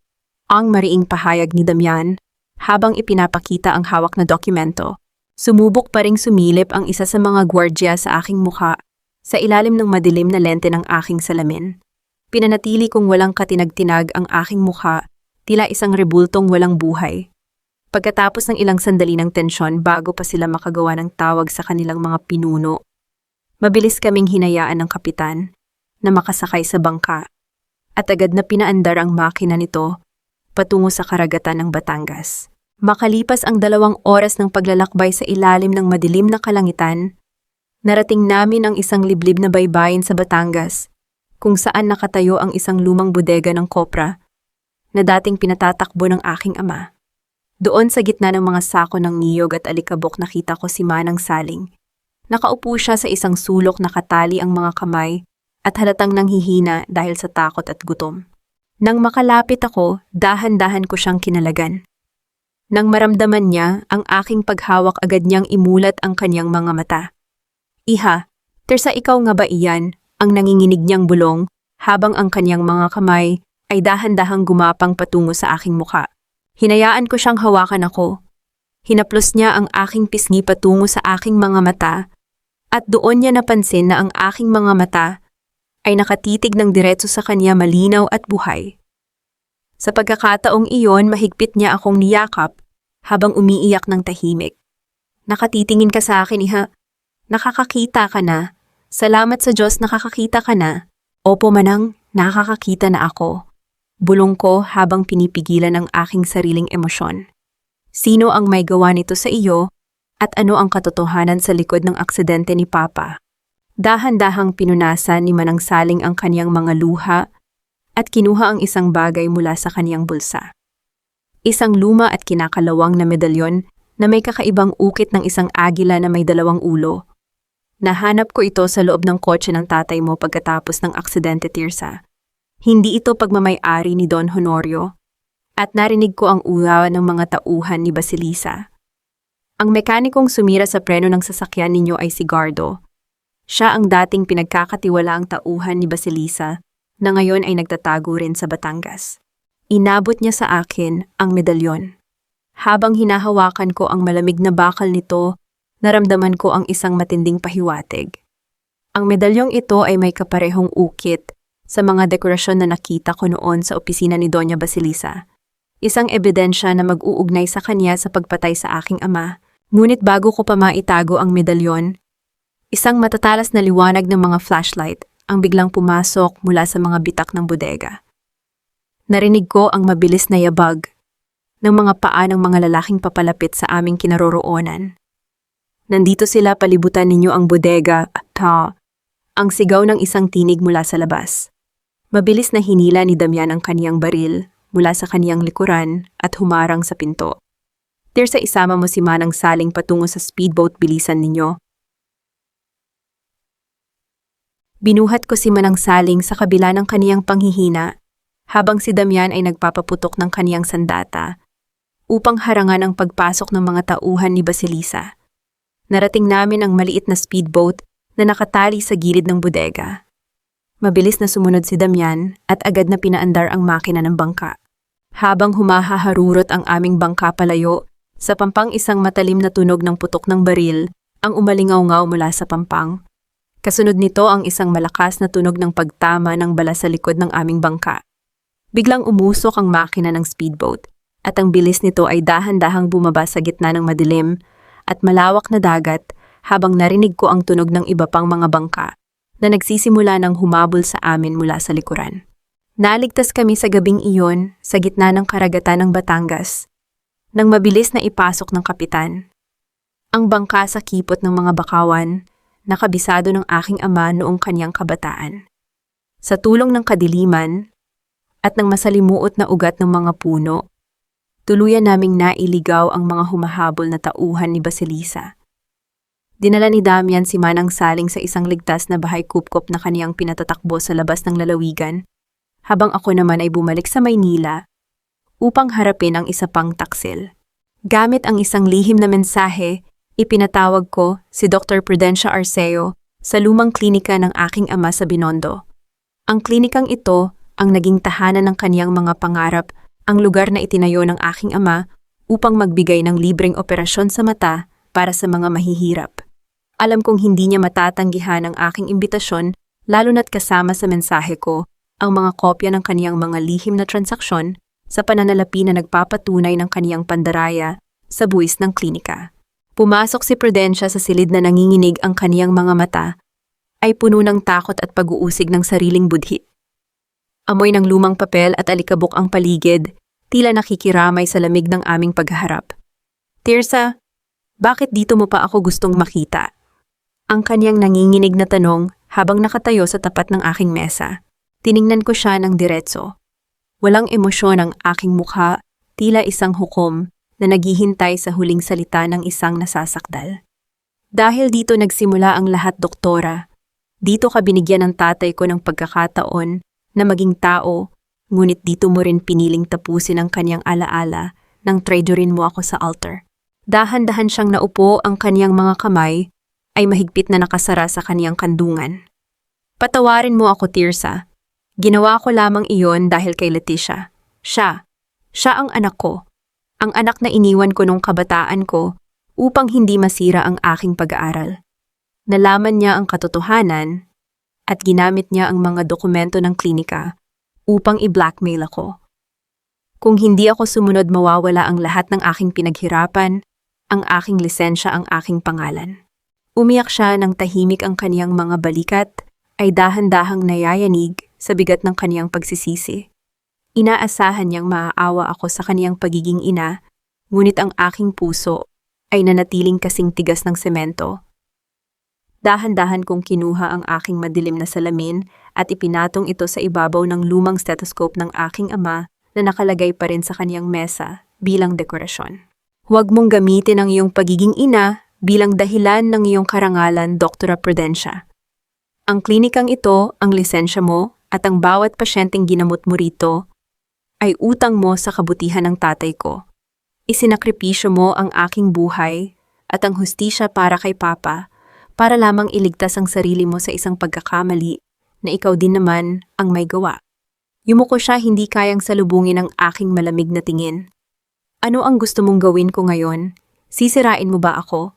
Ang mariing pahayag ni Damian habang ipinapakita ang hawak na dokumento. Sumubok pa ring sumilip ang isa sa mga gwardya sa aking mukha sa ilalim ng madilim na lente ng aking salamin. Pinanatili kong walang katinag-tinag ang aking mukha, tila isang rebultong walang buhay. Pagkatapos ng ilang sandali ng tensyon bago pa sila makagawa ng tawag sa kanilang mga pinuno, mabilis kaming hinayaan ng kapitan na makasakay sa bangka at agad na pinaandar ang makina nito patungo sa karagatan ng Batangas. Makalipas ang 2 oras ng paglalakbay sa ilalim ng madilim na kalangitan, narating namin ang isang liblib na baybayin sa Batangas, kung saan nakatayo ang isang lumang bodega ng kopra na dating pinatatakbo ng aking ama. Doon sa gitna ng mga sako ng niyog at alikabok nakita ko si Manang Saling. Nakaupo siya sa isang sulok, nakatali ang mga kamay at halatang nanghihina dahil sa takot at gutom. Nang makalapit ako, dahan-dahan ko siyang kinalagan. Nang maramdaman niya ang aking paghawak, agad niyang imulat ang kanyang mga mata. Iha, Tirsa, ikaw nga ba iyan? Ang nanginginig niyang bulong habang ang kanyang mga kamay ay dahan-dahang gumapang patungo sa aking mukha. Hinayaan ko siyang hawakan ako. Hinaplos niya ang aking pisngi patungo sa aking mga mata at doon niya napansin na ang aking mga mata ay nakatitig ng diretso sa kanya, malinaw at buhay. Sa pagkakataong iyon, mahigpit niya akong niyakap habang umiiyak ng tahimik. Nakatitingin ka sa akin, iha. Nakakakita ka na. Salamat sa Diyos, nakakakita ka na. Opo, Manang, nakakakita na ako. Bulong ko habang pinipigilan ang aking sariling emosyon. Sino ang may gawa nito sa iyo at ano ang katotohanan sa likod ng aksidente ni Papa? Dahan-dahang pinunasan ni Manang Saling ang kaniyang mga luha at kinuha ang isang bagay mula sa kaniyang bulsa. Isang luma at kinakalawang na medalyon na may kakaibang ukit ng isang agila na may 2 ulo. Nahanap ko ito sa loob ng kotse ng tatay mo pagkatapos ng aksidente, Tirsa. Hindi ito pagmamay-ari ni Don Honorio at narinig ko ang uhaw ng mga tauhan ni Basilisa. Ang mekanikong sumira sa preno ng sasakyan ninyo ay si Gardo. Siya ang dating pinagkakatiwalaang tauhan ni Basilisa na ngayon ay nagtatago rin sa Batangas. Inabot niya sa akin ang medalyon. Habang hinahawakan ko ang malamig na bakal nito, naramdaman ko ang isang matinding pahiwatig. Ang medalyong ito ay may kaparehong ukit sa mga dekorasyon na nakita ko noon sa opisina ni Doña Basilisa. Isang ebidensya na mag-uugnay sa kanya sa pagpatay sa aking ama. Ngunit bago ko pa maitago ang medalyon, isang matatalas na liwanag ng mga flashlight ang biglang pumasok mula sa mga bitak ng bodega. Narinig ko ang mabilis na yabag ng mga paa ng mga lalaking papalapit sa aming kinaroroonan. Nandito sila, palibutan ninyo ang bodega, ang sigaw ng isang tinig mula sa labas. Mabilis na hinila ni Damian ang kaniyang baril mula sa kaniyang likuran at humarang sa pinto. Tirsa, isama mo si Manang Saling patungo sa speedboat, bilisan ninyo. Binuhat ko si Manang Saling sa kabila ng kaniyang panghihina habang si Damian ay nagpapaputok ng kaniyang sandata upang harangan ang pagpasok ng mga tauhan ni Basilisa. Narating namin ang maliit na speedboat na nakatali sa gilid ng bodega. Mabilis na sumunod si Damian at agad na pinaandar ang makina ng bangka. Habang humahaharurot ang aming bangka palayo, sa pampang isang matalim na tunog ng putok ng baril ang umalingaw-ngaw mula sa pampang. Kasunod nito ang isang malakas na tunog ng pagtama ng bala sa likod ng aming bangka. Biglang umusok ang makina ng speedboat at ang bilis nito ay dahan-dahang bumaba sa gitna ng madilim at malawak na dagat habang narinig ko ang tunog ng iba pang mga bangka na nagsisimula ng humabol sa amin mula sa likuran. Naligtas kami sa gabing iyon sa gitna ng karagatan ng Batangas nang mabilis na ipasok ng kapitan. Ang bangka sa kipot ng mga bakawan na kabisado ng aking ama noong kanyang kabataan. Sa tulong ng kadiliman at ng masalimuot na ugat ng mga puno, tuluyan naming nailigaw ang mga humahabol na tauhan ni Basilisa. Dinala ni Damian si Manang Saling sa isang ligtas na bahay kupkop na kaniyang pinatatakbo sa labas ng lalawigan, habang ako naman ay bumalik sa Maynila upang harapin ang isa pang taksil. Gamit ang isang lihim na mensahe, ipinatawag ko si Dr. Prudencia Arceo sa lumang klinika ng aking ama sa Binondo. Ang klinikang ito ang naging tahanan ng kaniyang mga pangarap, ang lugar na itinayo ng aking ama upang magbigay ng libreng operasyon sa mata para sa mga mahihirap. Alam kong hindi niya matatanggihan ang aking imbitasyon, lalo na't kasama sa mensahe ko ang mga kopya ng kaniyang mga lihim na transaksyon sa pananalapi na nagpapatunay ng kaniyang pandaraya sa buwis ng klinika. Pumasok si Prudencia sa silid na nanginginig, ang kaniyang mga mata ay puno ng takot at pag-uusig ng sariling budhi. Amoy ng lumang papel at alikabok ang paligid, tila nakikiramay sa lamig ng aming paghaharap. "Tirsa, bakit dito mo pa ako gustong makita?" Ang kanyang nanginginig na tanong habang nakatayo sa tapat ng aking mesa. Tiningnan ko siya ng diretso. Walang emosyon ang aking mukha, tila isang hukom na naghihintay sa huling salita ng isang nasasakdal. "Dahil dito nagsimula ang lahat, doktora. Dito ka binigyan ng tatay ko ng pagkakataon na maging tao, ngunit dito mo rin piniling tapusin ang kanyang alaala nang traidorin mo ako sa altar." Dahan-dahan siyang naupo, ang kanyang mga kamay ay mahigpit na nakasara sa kanyang kandungan. "Patawarin mo ako, Tirsa. Ginawa ko lamang iyon dahil kay Leticia. Siya ang anak ko. Ang anak na iniwan ko nung kabataan ko upang hindi masira ang aking pag-aaral. Nalaman niya ang katotohanan at ginamit niya ang mga dokumento ng klinika upang i-blackmail ako. Kung hindi ako sumunod, mawawala ang lahat ng aking pinaghirapan, ang aking lisensya, ang aking pangalan." Umiyak siya ng tahimik, ang kaniyang mga balikat ay dahan-dahang nayayanig sa bigat ng kaniyang pagsisisi. Inaasahan niyang maaawa ako sa kaniyang pagiging ina, ngunit ang aking puso ay nanatiling kasing tigas ng semento. Dahan-dahan kong kinuha ang aking madilim na salamin at ipinatong ito sa ibabaw ng lumang stethoscope ng aking ama na nakalagay pa rin sa kaniyang mesa bilang dekorasyon. "Huwag mong gamitin ang iyong pagiging ina bilang dahilan ng iyong karangalan, Dr. Prudencia. Ang klinikang ito, ang lisensya mo, at ang bawat pasyenteng ginamot mo rito ay utang mo sa kabutihan ng tatay ko. Isinakripisyo mo ang aking buhay at ang hustisya para kay Papa para lamang iligtas ang sarili mo sa isang pagkakamali na ikaw din naman ang may gawa." Yumuko siya, hindi kayang salubungin ang aking malamig na tingin. "Ano ang gusto mong gawin ko ngayon? Sisirain mo ba ako?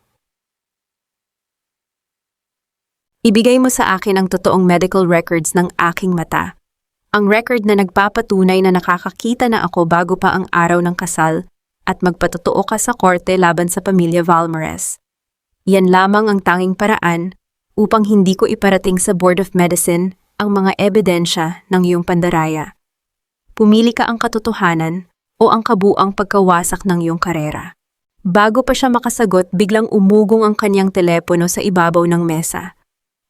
Ibigay mo sa akin ang totoong medical records ng aking mata. Ang record na nagpapatunay na nakakakita na ako bago pa ang araw ng kasal at magpatotoo ka sa korte laban sa pamilya Valmares. Yan lamang ang tanging paraan upang hindi ko iparating sa Board of Medicine ang mga ebidensya ng iyong pandaraya. Pumili ka ang katotohanan o ang kabuang pagkawasak ng iyong karera. Bago pa siya makasagot, biglang umugong ang kanyang telepono sa ibabaw ng mesa.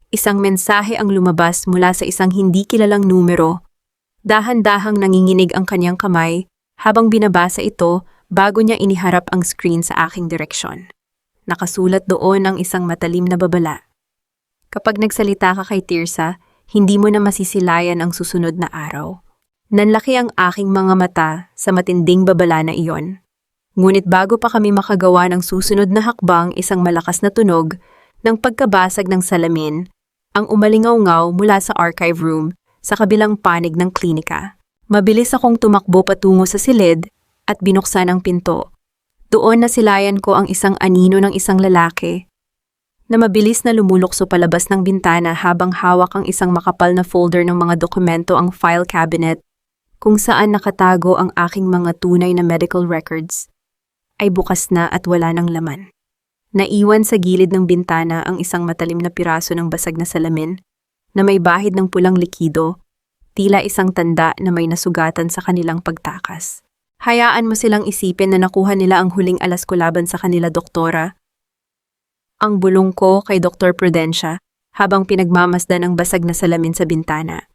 Isang mensahe ang lumabas mula sa isang hindi kilalang numero. Dahan-dahang nanginginig ang kanyang kamay habang binabasa ito bago niya iniharap ang screen sa aking direksyon. Nakasulat doon ang isang matalim na babala. Kapag nagsalita ka kay Tirsa, hindi mo na masisilayan ang susunod na araw. Nanlaki ang aking mga mata sa matinding babala na iyon. Ngunit bago pa kami makagawa ng susunod na hakbang, isang malakas na tunog ng pagkabasag ng salamin ang umalingaw-ngaw mula sa archive room sa kabilang panig ng klinika. Mabilis akong tumakbo patungo sa silid at binuksan ang pinto. Doon nasilayan ko ang isang anino ng isang lalaki na mabilis na lumulukso palabas ng bintana habang hawak ang isang makapal na folder ng mga dokumento, ang file cabinet kung saan nakatago ang aking mga tunay na medical records ay bukas na at wala ng laman. Naiwan sa gilid ng bintana ang isang matalim na piraso ng basag na salamin na may bahid ng pulang likido, tila isang tanda na may nasugatan sa kanilang pagtakas. Hayaan mo silang isipin na nakuha nila ang huling alas ko laban sa kanila, doktora. Ang bulong ko kay Dr. Prudencia habang pinagmamasdan ang basag na salamin sa bintana.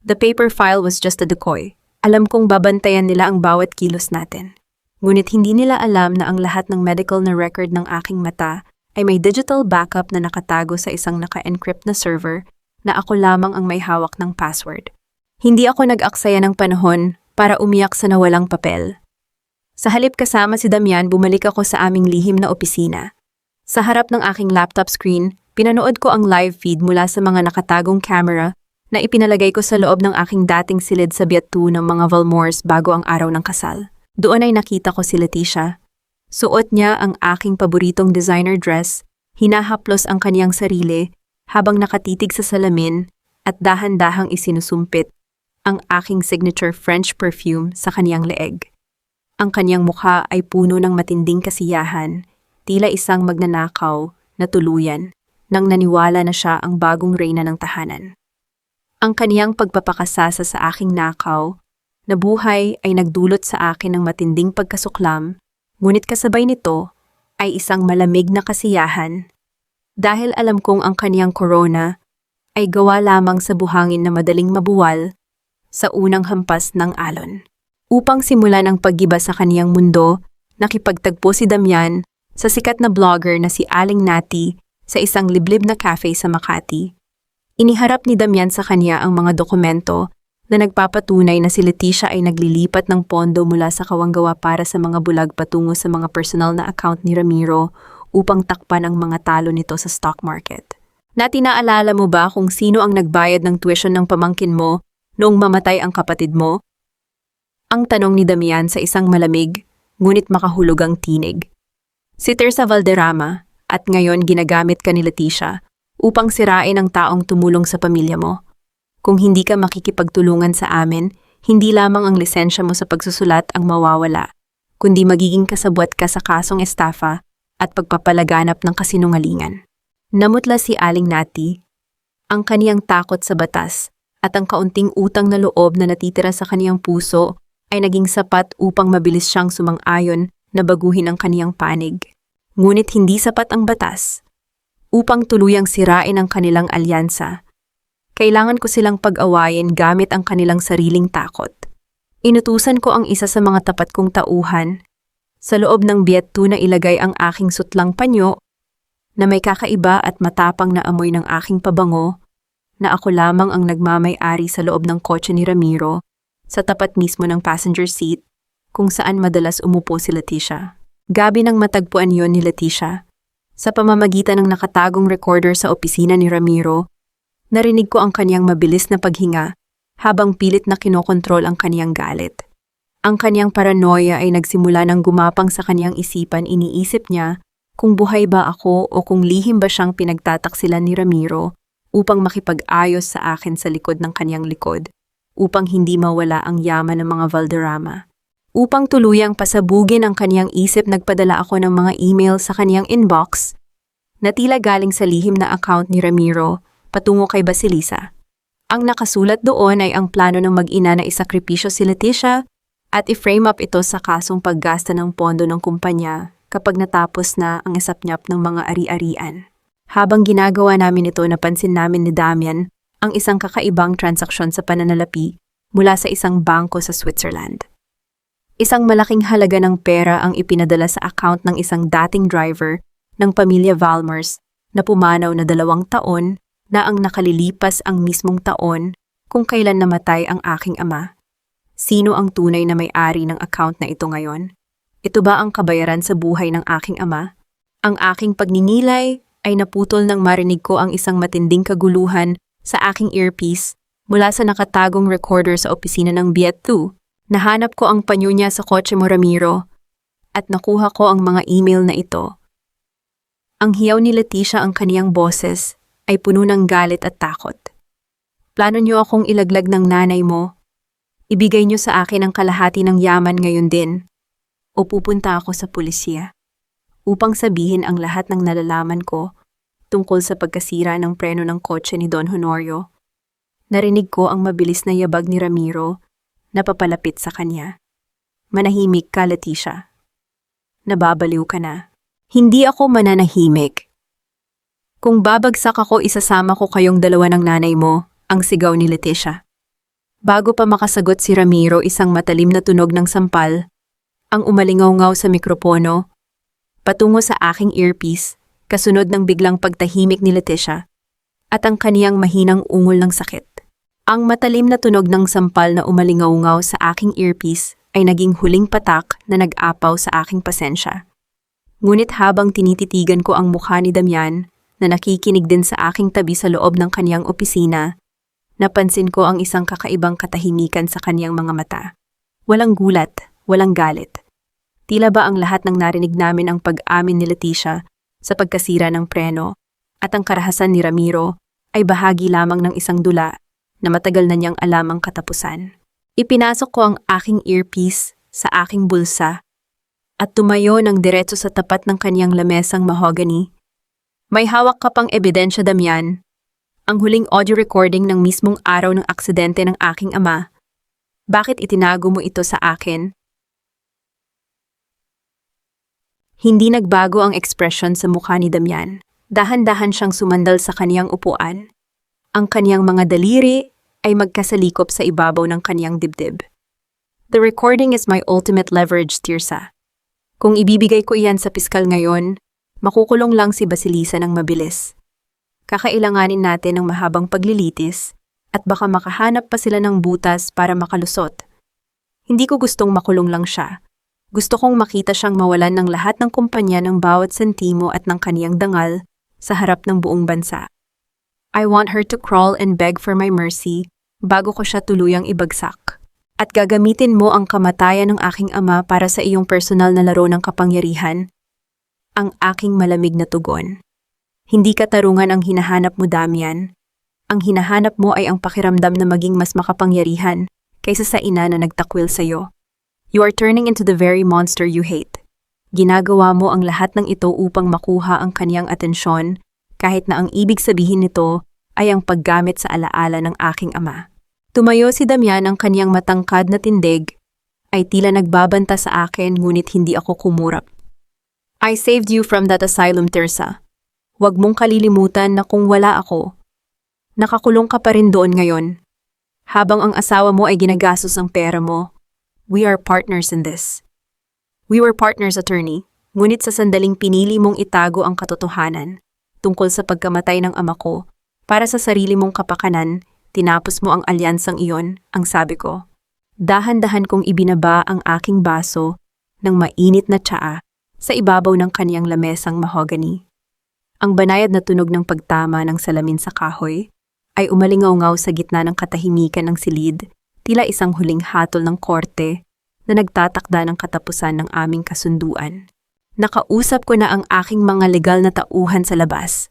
The paper file was just a decoy. Alam kong babantayan nila ang bawat kilos natin. Ngunit hindi nila alam na ang lahat ng medical na record ng aking mata ay may digital backup na nakatago sa isang naka-encrypt na server na ako lamang ang may hawak ng password. Hindi ako nag-aksaya ng panahon para umiyak sa nawalang papel. Sa halip kasama si Damian, bumalik ako sa aming lihim na opisina. Sa harap ng aking laptop screen, pinanood ko ang live feed mula sa mga nakatagong camera na ipinalagay ko sa loob ng aking dating silid sa Biat 2 ng mga Valmores bago ang araw ng kasal. Doon ay nakita ko si Leticia. Suot niya ang aking paboritong designer dress, hinahaplos ang kaniyang sarili habang nakatitig sa salamin at dahan-dahang isinusumpit ang aking signature French perfume sa kaniyang leeg. Ang kaniyang mukha ay puno ng matinding kasiyahan, tila isang magnanakaw na tuluyan nang naniwala na siya ang bagong reyna ng tahanan. Ang kaniyang pagpapakasasa sa aking nakaw na buhay ay nagdulot sa akin ng matinding pagkasuklam, ngunit kasabay nito ay isang malamig na kasiyahan dahil alam kong ang kaniyang corona ay gawa lamang sa buhangin na madaling mabuwal sa unang hampas ng alon. Upang simulan ang paggiba sa kaniyang mundo, nakipagtagpo si Damian sa sikat na blogger na si Aling Nati sa isang liblib na cafe sa Makati. Iniharap ni Damian sa kanya ang mga dokumento na nagpapatunay na si Leticia ay naglilipat ng pondo mula sa kawanggawa para sa mga bulag patungo sa mga personal na account ni Ramiro upang takpan ang mga talo nito sa stock market. Nati, naalala mo ba kung sino ang nagbayad ng tuition ng pamangkin mo noong mamatay ang kapatid mo? Ang tanong ni Damian sa isang malamig, ngunit makahulugang tinig. Si Tirsa Valderrama, at ngayon ginagamit ka ni Leticia upang sirain ang taong tumulong sa pamilya mo. Kung hindi ka makikipagtulungan sa amin, hindi lamang ang lisensya mo sa pagsusulat ang mawawala, kundi magiging kasabwat ka sa kasong estafa at pagpapalaganap ng kasinungalingan. Namutla si Aling Nati, ang kaniyang takot sa batas at ang kaunting utang na loob na natitira sa kaniyang puso ay naging sapat upang mabilis siyang sumang-ayon na baguhin ang kaniyang panig. Ngunit hindi sapat ang batas upang tuluyang sirain ang kanilang alyansa. Kailangan ko silang pag-awayin gamit ang kanilang sariling takot. Inutusan ko ang isa sa mga tapat kong tauhan sa loob ng Biat 2 na ilagay ang aking sutlang panyo na may kakaiba at matapang na amoy ng aking pabango na ako lamang ang nagmamay-ari sa loob ng kotse ni Ramiro sa tapat mismo ng passenger seat kung saan madalas umupo si Leticia. Gabi nang matagpuan yon ni Leticia. Sa pamamagitan ng nakatagong recorder sa opisina ni Ramiro, narinig ko ang kaniyang mabilis na paghinga habang pilit na kinokontrol ang kaniyang galit. Ang kaniyang paranoia ay nagsimula ng gumapang sa kaniyang isipan. Iniisip niya kung buhay ba ako o kung lihim ba siyang pinagtataksilan ni Ramiro upang makipag-ayos sa akin sa likod ng kaniyang likod. upang hindi mawala ang yaman ng mga Valderrama. Upang tuluyang pasabugin ang kaniyang isip, nagpadala ako ng mga email sa kaniyang inbox na tila galing sa lihim na account ni Ramiro patungo kay Basilisa. Ang nakasulat doon ay ang plano ng mag-ina na isakripisyo si Leticia at i-frame up ito sa kasong paggasta ng pondo ng kumpanya kapag natapos na ang isapnyap ng mga ari-arian. Habang ginagawa namin ito, napansin namin ni Damian ang isang kakaibang transaksyon sa pananalapi mula sa isang bangko sa Switzerland. Isang malaking halaga ng pera ang ipinadala sa account ng isang dating driver ng pamilya Valmers na pumanaw na 2 taon na ang nakalilipas ang mismong taon kung kailan namatay ang aking ama. Sino ang tunay na may-ari ng account na ito ngayon? Ito ba ang kabayaran sa buhay ng aking ama? Ang aking pagninilay ay naputol nang marinig ko ang isang matinding kaguluhan sa aking earpiece mula sa nakatagong recorder sa opisina ng Biet2. Nahanap ko ang panyo niya sa kotse mo, Ramiro, at nakuha ko ang mga email na ito. Ang hiyaw ni Leticia, ang kaniyang boses, ay puno ng galit at takot. Plano niyo akong ilaglag ng nanay mo. Ibigay niyo sa akin ang kalahati ng yaman ngayon din. O pupunta ako sa pulisya upang sabihin ang lahat ng nalalaman ko tungkol sa pagkasira ng preno ng kotse ni Don Honorio. Narinig ko ang mabilis na yabag ni Ramiro na papalapit sa kanya. Manahimik ka, Leticia. Nababaliw ka na. Hindi ako mananahimik. Kung babagsak ako, isasama ko kayong dalawa ng nanay mo, ang sigaw ni Leticia. Bago pa makasagot si Ramiro, isang matalim na tunog ng sampal ang umalingaw-ngaw sa mikropono patungo sa aking earpiece, kasunod ng biglang pagtahimik ni Leticia at ang kaniyang mahinang ungol ng sakit. Ang matalim na tunog ng sampal na umalingaw-ngaw sa aking earpiece ay naging huling patak na nag-apaw sa aking pasensya. Ngunit habang tinititigan ko ang mukha ni Damian na nakikinig din sa aking tabi sa loob ng kaniyang opisina, napansin ko ang isang kakaibang katahimikan sa kaniyang mga mata. Walang gulat, walang galit. Tila ba ang lahat ng narinig namin ang pag-amin ni Leticia sa pagkasira ng preno at ang karahasan ni Ramiro ay bahagi lamang ng isang dula na matagal na niyang alam ang katapusan. Ipinasok ko ang aking earpiece sa aking bulsa at tumayo ng diretso sa tapat ng kaniyang lamesang mahogany. May hawak ka pang ebidensya, Damian. Ang huling audio recording ng mismong araw ng aksidente ng aking ama. Bakit itinago mo ito sa akin? Hindi nagbago ang ekspresyon sa mukha ni Damian. Dahan-dahan siyang sumandal sa kaniyang upuan. Ang kaniyang mga daliri ay magkasalikop sa ibabaw ng kaniyang dibdib. The recording is my ultimate leverage, Tirsa. Kung ibibigay ko iyan sa piskal ngayon, makukulong lang si Basilisa ng mabilis. Kakailanganin natin ng mahabang paglilitis at baka makahanap pa sila ng butas para makalusot. Hindi ko gustong makulong lang siya. Gusto kong makita siyang mawalan ng lahat ng kumpanya ng bawat sentimo at ng kaniyang dangal sa harap ng buong bansa. I want her to crawl and beg for my mercy bago ko siya tuluyang ibagsak. At gagamitin mo ang kamatayan ng aking ama para sa iyong personal na laro ng kapangyarihan. Ang aking malamig na tugon. Hindi katarungan ang hinahanap mo, Damian. Ang hinahanap mo ay ang pakiramdam na maging mas makapangyarihan kaysa sa ina na nagtakwil sa'yo. You are turning into the very monster you hate. Ginagawa mo ang lahat ng ito upang makuha ang kaniyang atensyon, kahit na ang ibig sabihin nito ay ang paggamit sa alaala ng aking ama. Tumayo si Damian, ang kaniyang matangkad na tindig ay tila nagbabanta sa akin, ngunit hindi ako kumurap. I saved you from that asylum, Tirsa. Huwag mong kalilimutan na kung wala ako, nakakulong ka pa rin doon ngayon. Habang ang asawa mo ay ginagastos ang pera mo, we are partners in this. We were partners, attorney, ngunit sa sandaling pinili mong itago ang katotohanan tungkol sa pagkamatay ng ama ko para sa sarili mong kapakanan, tinapos mo ang alyansang iyon, ang sabi ko. Dahan-dahan kong ibinaba ang aking baso ng mainit na tsaa sa ibabaw ng kaniyang lamesang mahogany. Ang banayad na tunog ng pagtama ng salamin sa kahoy ay umalingaw-ngaw sa gitna ng katahimikan ng silid, tila isang huling hatol ng korte na nagtatakda ng katapusan ng aming kasunduan. Nakausap ko na ang aking mga legal na tauhan sa labas.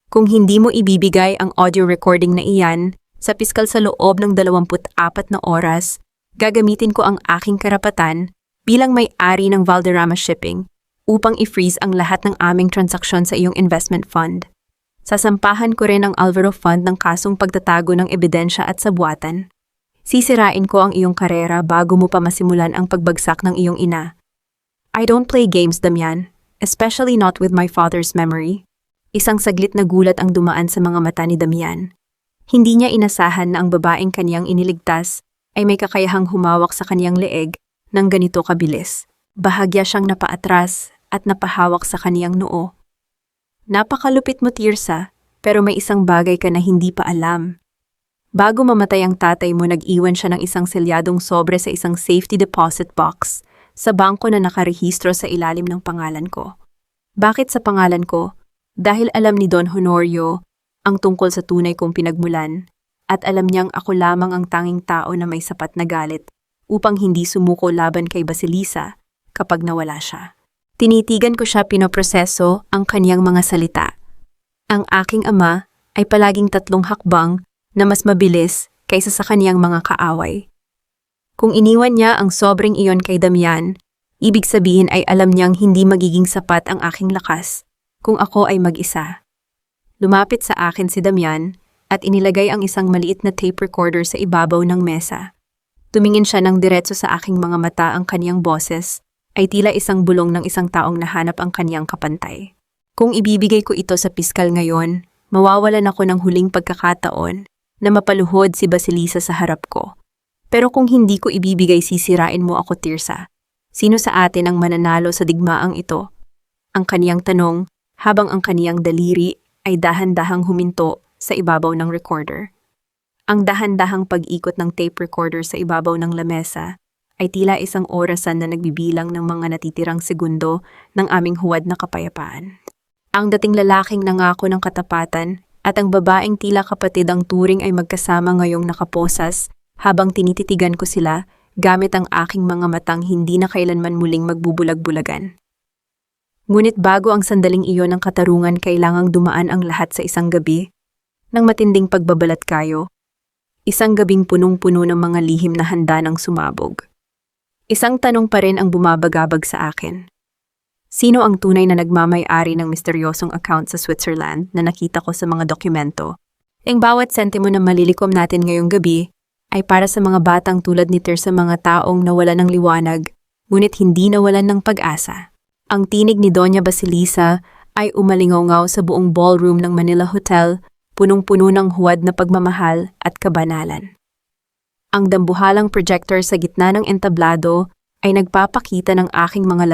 Kung hindi mo ibibigay ang audio recording na iyan, Sa piskal sa loob ng 24 na oras, gagamitin ko ang aking karapatan bilang may-ari ng Valderrama Shipping upang i-freeze ang lahat ng aming transaksyon sa iyong investment fund. Sasampahan ko rin ang Alvaro Fund ng kasong pagtatago ng ebidensya at sabwatan. Sisirain ko ang iyong karera bago mo pa masimulan ang pagbagsak ng iyong ina. I don't play games, Damian, especially not with my father's memory. Isang saglit na gulat ang dumaan sa mga mata ni Damian. Hindi niya inasahan na ang babaeng kaniyang iniligtas ay may kakayahang humawak sa kaniyang leeg ng ganito kabilis. Bahagya siyang napaatras at napahawak sa kaniyang noo. Napakalupit mo, Tirsa, pero may isang bagay ka na hindi pa alam. Bago mamatay ang tatay mo, nag-iwan siya ng isang selyadong sobre sa isang safety deposit box sa bangko na nakarehistro sa ilalim ng pangalan ko. Bakit sa pangalan ko? Dahil alam ni Don Honorio ang tungkol sa tunay kong pinagmulan at alam niyang ako lamang ang tanging tao na may sapat na galit upang hindi sumuko laban kay Basilisa kapag nawala siya. Tinitigan ko siya pinoproseso ang kaniyang mga salita. Ang aking ama ay palaging 3 hakbang na mas mabilis kaysa sa kaniyang mga kaaway. Kung iniwan niya ang sobrang iyon kay Damian, ibig sabihin ay alam niyang hindi magiging sapat ang aking lakas kung ako ay mag-isa. Lumapit sa akin si Damian at inilagay ang isang maliit na tape recorder sa ibabaw ng mesa. Tumingin siya ng diretso sa aking mga mata, ang kaniyang boses ay tila isang bulong ng isang taong nahanap ang kaniyang kapantay. Kung ibibigay ko ito sa piskal ngayon, mawawalan ako ng huling pagkakataon na mapaluhod si Basilisa sa harap ko. Pero kung hindi ko ibibigay, sisirain mo ako, Tirsa. Sino sa atin ang mananalo sa digmaang ito? Ang kaniyang tanong habang ang kaniyang daliri ay dahan-dahang huminto sa ibabaw ng recorder. Ang dahan-dahang pag-ikot ng tape recorder sa ibabaw ng lamesa ay tila isang orasan na nagbibilang ng mga natitirang segundo ng aming huwad na kapayapaan. Ang dating lalaking nangako ng katapatan at ang babaeng tila kapatid ang turing ay magkasama ngayong nakaposas habang tinititigan ko sila gamit ang aking mga matang hindi na kailanman muling magbubulag-bulagan. Ngunit bago ang sandaling iyon ng katarungan, kailangang dumaan ang lahat sa isang gabi ng matinding pagbabalat kayo. Isang gabing punong-puno ng mga lihim na handa ng sumabog. Isang tanong pa rin ang bumabagabag sa akin. Sino ang tunay na nagmamay-ari ng misteryosong account sa Switzerland na nakita ko sa mga dokumento? Ang bawat sentimo na malilikom natin ngayong gabi ay para sa mga batang tulad ni Tirsa, mga taong nawalan ng liwanag, ngunit hindi nawalan ng pag-asa. Ang tinig ni Doña Basilisa ay umalingaw-ngaw sa buong ballroom ng Manila Hotel, punong-puno ng huwad na pagmamahal at kabanalan. Ang dambuhalang projector sa gitna ng entablado ay nagpapakita ng aking mga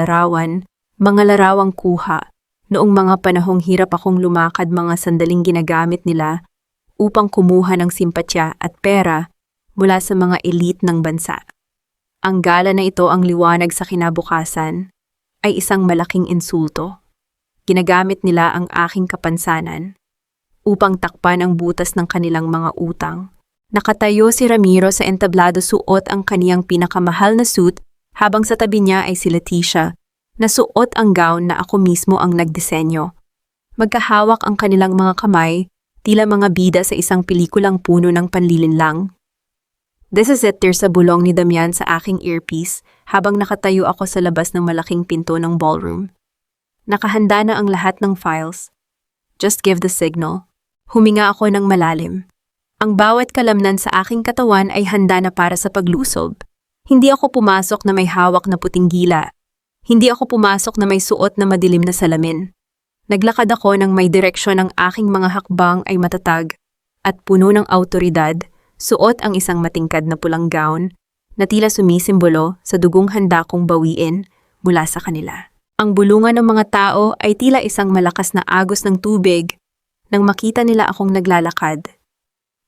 larawang kuha noong mga panahong hirap akong lumakad, mga sandaling ginagamit nila upang kumuha ng simpatya at pera mula sa mga elite ng bansa. Ang gala na ito, ang liwanag sa kinabukasan, ay isang malaking insulto. Ginagamit nila ang aking kapansanan upang takpan ang butas ng kanilang mga utang. Nakatayo si Ramiro sa entablado, suot ang kaniyang pinakamahal na suit, habang sa tabi niya ay si Leticia, na suot ang gown na ako mismo ang nagdisenyo. Magkahawak ang kanilang mga kamay, tila mga bida sa isang pelikulang puno ng panlilinlang. This is it, Tirsa, bulong ni Damian sa aking earpiece habang nakatayo ako sa labas ng malaking pinto ng ballroom. Nakahanda na ang lahat ng files. Just give the signal. Huminga ako ng malalim. Ang bawat kalamnan sa aking katawan ay handa na para sa paglusob. Hindi ako pumasok na may hawak na puting gila. Hindi ako pumasok na may suot na madilim na salamin. Naglakad ako ng may direksyon, ng aking mga hakbang ay matatag at puno ng awtoridad. Suot ang isang matingkad na pulang gown na tila sumisimbolo sa dugong handa kong bawiin mula sa kanila. Ang bulungan ng mga tao ay tila isang malakas na agos ng tubig nang makita nila akong naglalakad.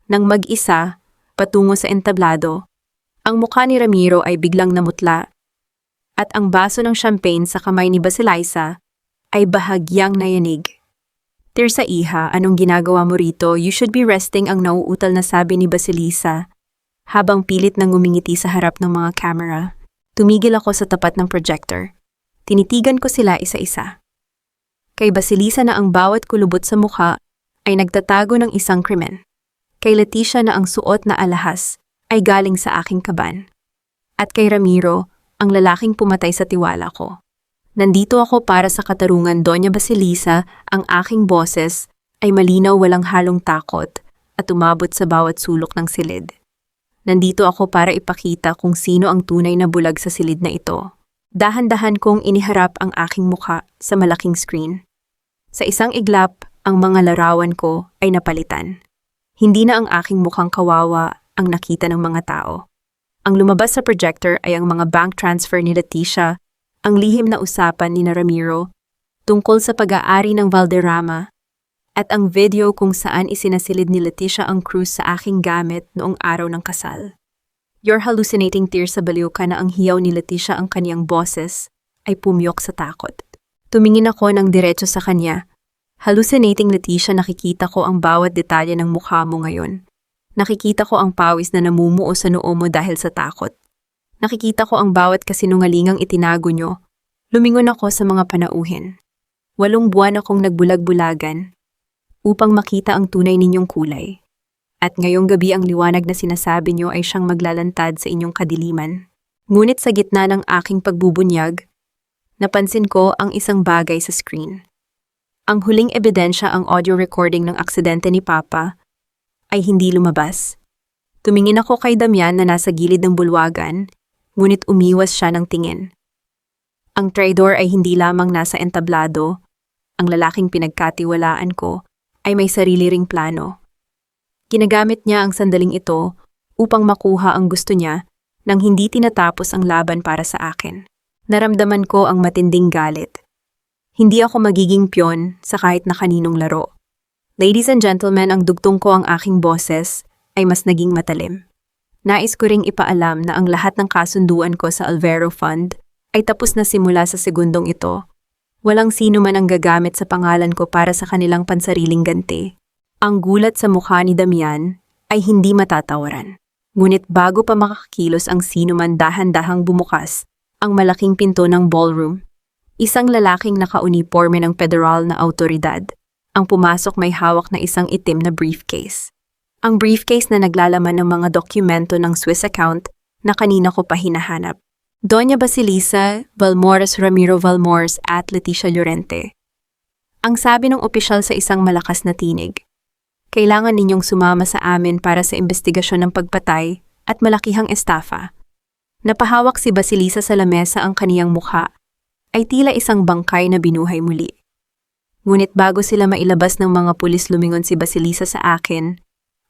Nang mag-isa, patungo sa entablado, ang mukha ni Ramiro ay biglang namutla at ang baso ng champagne sa kamay ni Basilisa ay bahagyang nayanig. Tirsa, iha, anong ginagawa mo rito? You should be resting, ang nauutal na sabi ni Basilisa habang pilit nang ngumingiti sa harap ng mga camera. Tumigil ako sa tapat ng projector. Tinitigan ko sila isa-isa. Kay Basilisa na ang bawat kulubot sa mukha ay nagtatago ng isang krimen. Kay Leticia na ang suot na alahas ay galing sa aking kaban. At kay Ramiro, ang lalaking pumatay sa tiwala ko. Nandito ako para sa katarungan, Doña Basilisa, ang aking boses ay malinaw, walang halong takot at umabot sa bawat sulok ng silid. Nandito ako para ipakita kung sino ang tunay na bulag sa silid na ito. Dahan-dahan kong iniharap ang aking mukha sa malaking screen. Sa isang iglap, ang mga larawan ko ay napalitan. Hindi na ang aking mukhang kawawa ang nakita ng mga tao. Ang lumabas sa projector ay ang mga bank transfer ni Leticia, ang lihim na usapan ni Ramiro tungkol sa pag-aari ng Valderrama, at ang video kung saan isinasilid ni Leticia ang cruise sa aking gamit noong araw ng kasal. You're hallucinating, tears, sa baliw ka na. Ang hiyaw ni Leticia, ang kaniyang boses, ay pumiyok sa takot. Tumingin ako ng diretso sa kanya. Hallucinating, Leticia, nakikita ko ang bawat detalye ng mukha mo ngayon. Nakikita ko ang pawis na namumuo sa noo mo dahil sa takot. Nakikita ko ang bawat kasinungalingang itinago nyo. Lumingon ako sa mga panauhin. 8 buwan akong nagbulag-bulagan upang makita ang tunay ninyong kulay. At ngayong gabi ang liwanag na sinasabi nyo ay siyang maglalantad sa inyong kadiliman. Ngunit sa gitna ng aking pagbubunyag, napansin ko ang isang bagay sa screen. Ang huling ebidensya, ang audio recording ng aksidente ni Papa, ay hindi lumabas. Tumingin ako kay Damian na nasa gilid ng bulwagan, ngunit umiwas siya ng tingin. Ang traidor ay hindi lamang nasa entablado, ang lalaking pinagkatiwalaan ko ay may sarili ring plano. Ginagamit niya ang sandaling ito upang makuha ang gusto niya nang hindi tinatapos ang laban para sa akin. Naramdaman ko ang matinding galit. Hindi ako magiging piyon sa kahit na kaninong laro. Ladies and gentlemen, ang dugtong ko, ang aking boses, ay mas naging matalim. Nais ko ring ipaalam na ang lahat ng kasunduan ko sa Alvero Fund ay tapos na simula sa segundong ito. Walang sino man ang gagamit sa pangalan ko para sa kanilang pansariling ganti. Ang gulat sa mukha ni Damian ay hindi matatawaran. Ngunit bago pa makakilos ang sino man, dahan-dahang bumukas ang malaking pinto ng ballroom. Isang lalaking nakauniporme ng federal na awtoridad ang pumasok, may hawak na isang itim na briefcase. Ang briefcase na naglalaman ng mga dokumento ng Swiss account na kanina ko pa hinahanap. Doña Basilisa Valmores, Ramiro Valmores at Leticia Llorente. Ang sabi ng opisyal sa isang malakas na tinig. Kailangan ninyong sumama sa amin para sa investigasyon ng pagpatay at malakihang estafa. Napahawak si Basilisa sa lamesa, ang kaniyang mukha ay tila isang bangkay na binuhay muli. Ngunit bago sila mailabas ng mga pulis, lumingon si Basilisa sa akin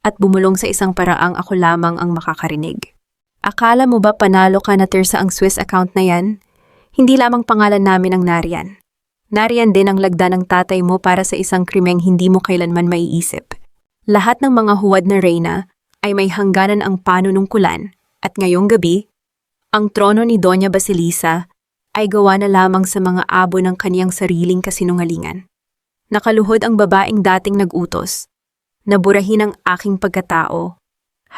at bumulong sa isang paraang ako lamang ang makakarinig. Akala mo ba panalo ka na, Tirsa, ang Swiss account na yan? Hindi lamang pangalan namin ang nariyan. Nariyan din ang lagda ng tatay mo para sa isang krimeng hindi mo kailanman maiisip. Lahat ng mga huwad na reyna ay may hangganan ang panunungkulan, at ngayong gabi, ang trono ni Doña Basilisa ay gawa na lamang sa mga abo ng kaniyang sariling kasinungalingan. Nakaluhod ang babaeng dating nag-utos, naburahin ang aking pagkatao,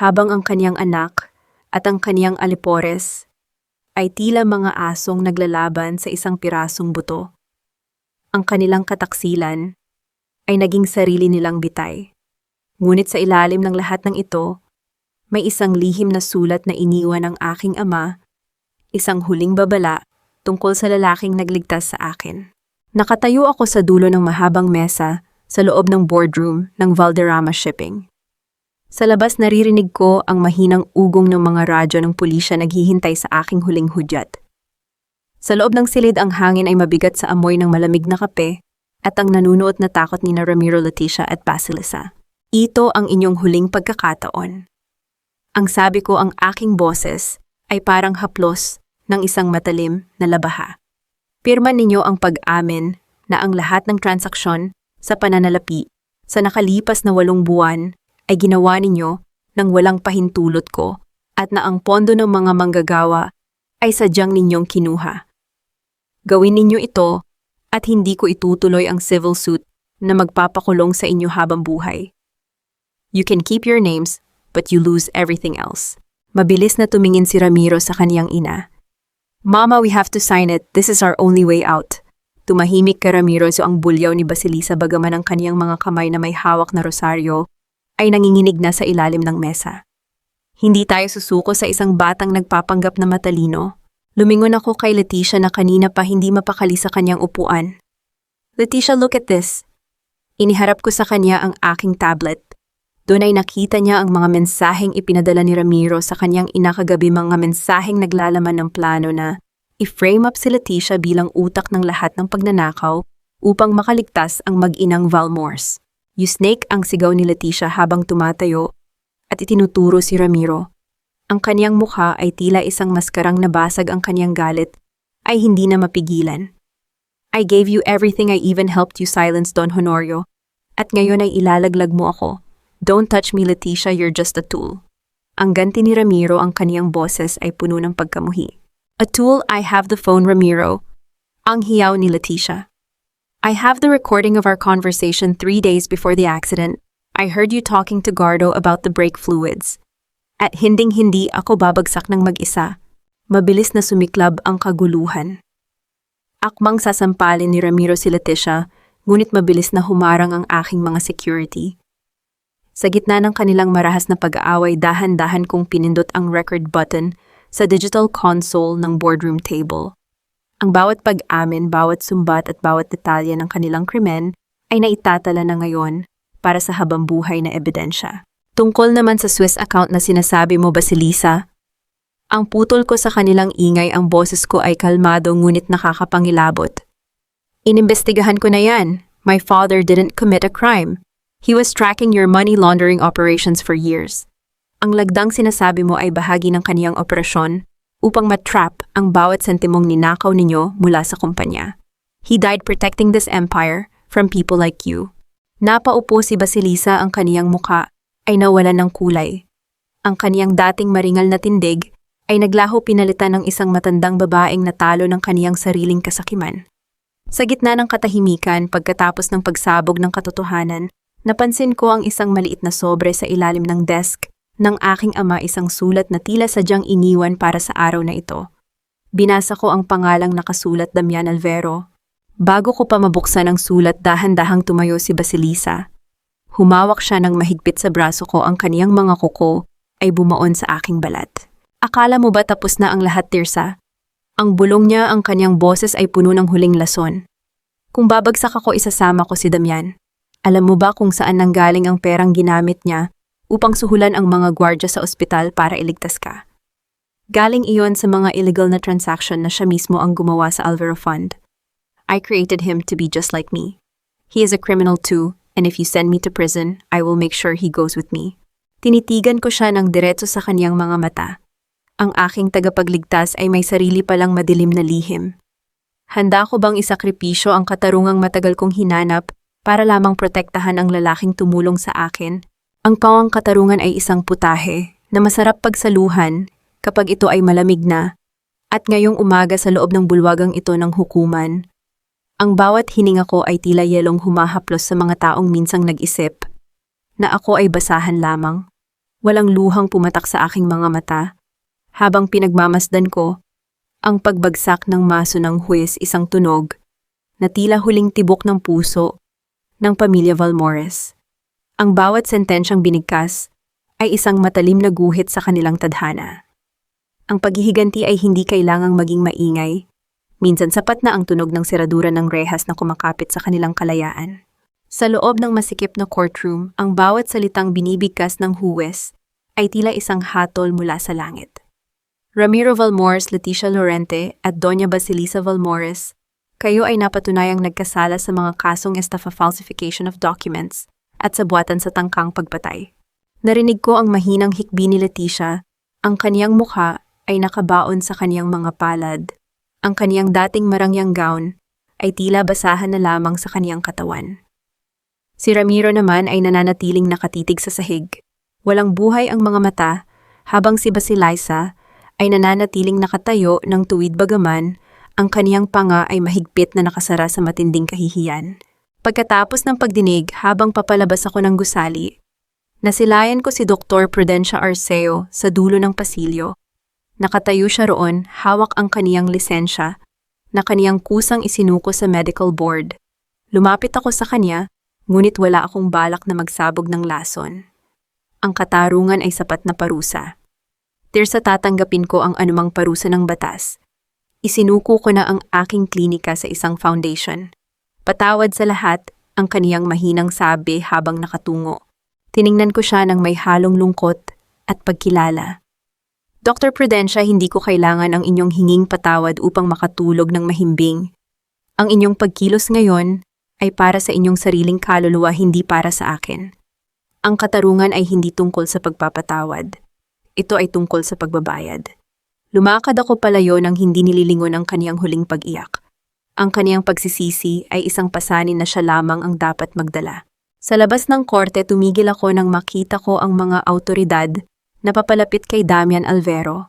habang ang kaniyang anak at ang kaniyang alipores ay tila mga asong naglalaban sa isang pirasong buto. Ang kanilang kataksilan ay naging sarili nilang bitay. Ngunit sa ilalim ng lahat ng ito, may isang lihim na sulat na iniwan ng aking ama, isang huling babala tungkol sa lalaking nagligtas sa akin. Nakatayo ako sa dulo ng mahabang mesa sa loob ng boardroom ng Valderrama Shipping. Sa labas, naririnig ko ang mahinang ugong ng mga radyo ng pulisya naghihintay sa aking huling hudyat. Sa loob ng silid, ang hangin ay mabigat sa amoy ng malamig na kape at ang nanunuot na takot ni Ramiro, Leticia at Basilisa. Ito ang inyong huling pagkakataon. Ang sabi ko, ang aking boses ay parang haplos ng isang matalim na labaha. Pirma ninyo ang pag-amin na ang lahat ng transaksyon sa pananalapi sa nakalipas na 8 buwan ay ginawa ninyo nang walang pahintulot ko, at na ang pondo ng mga manggagawa ay sadyang ninyong kinuha. Gawin ninyo ito at hindi ko itutuloy ang civil suit na magpapakulong sa inyo habang buhay. You can keep your names, but you lose everything else. Mabilis na tumingin si Ramiro sa kaniyang ina. Mama, we have to sign it. This is our only way out. Tumahimik ka, Ramiro, so ang bulyaw ni Basilisa, bagaman ang kaniyang mga kamay na may hawak na rosaryo ay nanginginig na sa ilalim ng mesa. Hindi tayo susuko sa isang batang nagpapanggap na matalino. Lumingon ako kay Leticia na kanina pa hindi mapakali sa kanyang upuan. Leticia, look at this. Iniharap ko sa kanya ang aking tablet. Doon ay nakita niya ang mga mensaheng ipinadala ni Ramiro sa kanyang ina kagabi, mga mensaheng naglalaman ng plano na i-frame up si Leticia bilang utak ng lahat ng pagnanakaw upang makaligtas ang mag-inang Valmores. You snake, ang sigaw ni Leticia habang tumatayo at itinuturo si Ramiro. Ang kaniyang mukha ay tila isang maskarang nabasag, ang kaniyang galit ay hindi na mapigilan. I gave you everything, I even helped you silence Don Honorio. At ngayon ay ilalaglag mo ako. Don't touch me, Leticia, you're just a tool. Ang ganti ni Ramiro, ang kaniyang boses ay puno ng pagkamuhi. A tool? I have the phone, Ramiro. Ang hiyaw ni Leticia. I have the recording of our conversation 3 days before the accident. I heard you talking to Gardo about the brake fluids. At hinding-hindi ako babagsak ng mag-isa. Mabilis na sumiklab ang kaguluhan. Akmang sasampalin ni Ramiro si Leticia, ngunit mabilis na humarang ang aking mga security. Sa gitna ng kanilang marahas na pag-aaway, dahan-dahan kong pinindot ang record button sa digital console ng boardroom table. Ang bawat pag-amin, bawat sumbat at bawat detalye ng kanilang krimen ay naitatala na ngayon para sa habambuhay na ebidensya. Tungkol naman sa Swiss account na sinasabi mo, Basilisa, ang putol ko sa kanilang ingay, ang boses ko ay kalmado ngunit nakakapangilabot. Inimbestigahan ko na yan. My father didn't commit a crime. He was tracking your money laundering operations for years. Ang lagdang sinasabi mo ay bahagi ng kaniyang operasyon upang matrap ang bawat sentimong ninakaw ninyo mula sa kumpanya. He died protecting this empire from people like you. Napaupo si Basilisa, ang kaniyang muka ay nawalan ng kulay. Ang kaniyang dating maringal na tindig ay naglaho, pinalitan ng isang matandang babaeng natalo ng kaniyang sariling kasakiman. Sa gitna ng katahimikan, pagkatapos ng pagsabog ng katotohanan, napansin ko ang isang maliit na sobre sa ilalim ng desk ng aking ama, isang sulat na tila sadyang iniwan para sa araw na ito. Binasa ko ang pangalang nakasulat, Damian Alvero. Bago ko pa mabuksan ang sulat, dahan-dahang tumayo si Basilisa. Humawak siya ng mahigpit sa braso ko, ang kaniyang mga kuko ay bumaon sa aking balat. Akala mo ba tapos na ang lahat, Tirsa? Ang bulong niya, ang kaniyang boses ay puno ng huling lason. Kung babagsak ako, isasama ko si Damian. Alam mo ba kung saan nanggaling ang perang ginamit niya upang suhulan ang mga gwardya sa ospital para iligtas ka? Galing iyon sa mga illegal na transaction na siya mismo ang gumawa sa Alvero Fund. I created him to be just like me. He is a criminal too, and if you send me to prison, I will make sure he goes with me. Tinitigan ko siya ng diretso sa kaniyang mga mata. Ang aking tagapagligtas ay may sarili palang madilim na lihim. Handa ko bang isakripisyo ang katarungang matagal kong hinanap para lamang protektahan ang lalaking tumulong sa akin? Ang pawang katarungan ay isang putahe na masarap pagsaluhan kapag ito ay malamig na, at ngayong umaga sa loob ng bulwagang ito ng hukuman, ang bawat hininga ko ay tila yelong humahaplos sa mga taong minsang nag-isip na ako ay basahan lamang. Walang luhang pumatak sa aking mga mata habang pinagmamasdan ko ang pagbagsak ng maso ng huwes, isang tunog na tila huling tibok ng puso ng pamilya Valmores. Ang bawat sentensyang binigkas ay isang matalim na guhit sa kanilang tadhana. Ang paghihiganti ay hindi kailangang maging maingay. Minsan sapat na ang tunog ng seradura ng rehas na kumakapit sa kanilang kalayaan. Sa loob ng masikip na courtroom, ang bawat salitang binibigkas ng huwes ay tila isang hatol mula sa langit. Ramiro Valmores, Leticia Lorente at Doña Basilisa Valmores, kayo ay napatunayang nagkasala sa mga kasong estafa, falsification of documents at sabuatan sa tangkang pagpatay. Narinig ko ang mahinang hikbi ni Leticia, ang kaniyang mukha ay nakabaon sa kaniyang mga palad. Ang kaniyang dating marangyang gown ay tila basahan na lamang sa kaniyang katawan. Si Ramiro naman ay nananatiling nakatitig sa sahig. Walang buhay ang mga mata, habang si Basilisa ay nananatiling nakatayo ng tuwid, bagaman ang kaniyang panga ay mahigpit na nakasara sa matinding kahihiyan. Pagkatapos ng pagdinig, habang papalabas ako ng gusali, nasilayan ko si Dr. Prudencia Arceo sa dulo ng pasilyo. Nakatayo siya roon, hawak ang kaniyang lisensya na kaniyang kusang isinuko sa medical board. Lumapit ako sa kanya, ngunit wala akong balak na magsabog ng lason. ang katarungan ay sapat na parusa. Tirsa tatanggapin ko ang anumang parusa ng batas. Isinuko ko na ang aking klinika sa isang foundation. Patawad sa lahat, ang kaniyang mahinang sabi habang nakatungo. Tiningnan ko siya ng may halong lungkot at pagkilala. Dr. Prudencia, hindi ko kailangan ang inyong hinging patawad upang makatulog ng mahimbing. Ang inyong pagkilos ngayon ay para sa inyong sariling kaluluwa, hindi para sa akin. Ang katarungan ay hindi tungkol sa pagpapatawad. Ito ay tungkol sa pagbabayad. Lumakad ako palayo nang hindi nililingon ang kaniyang huling pag-iyak. Ang kaniyang pagsisisi ay isang pasanin na siya lamang ang dapat magdala. Sa labas ng korte, tumigil ako nang makita ko ang mga awtoridad na papalapit kay Damian Alvero.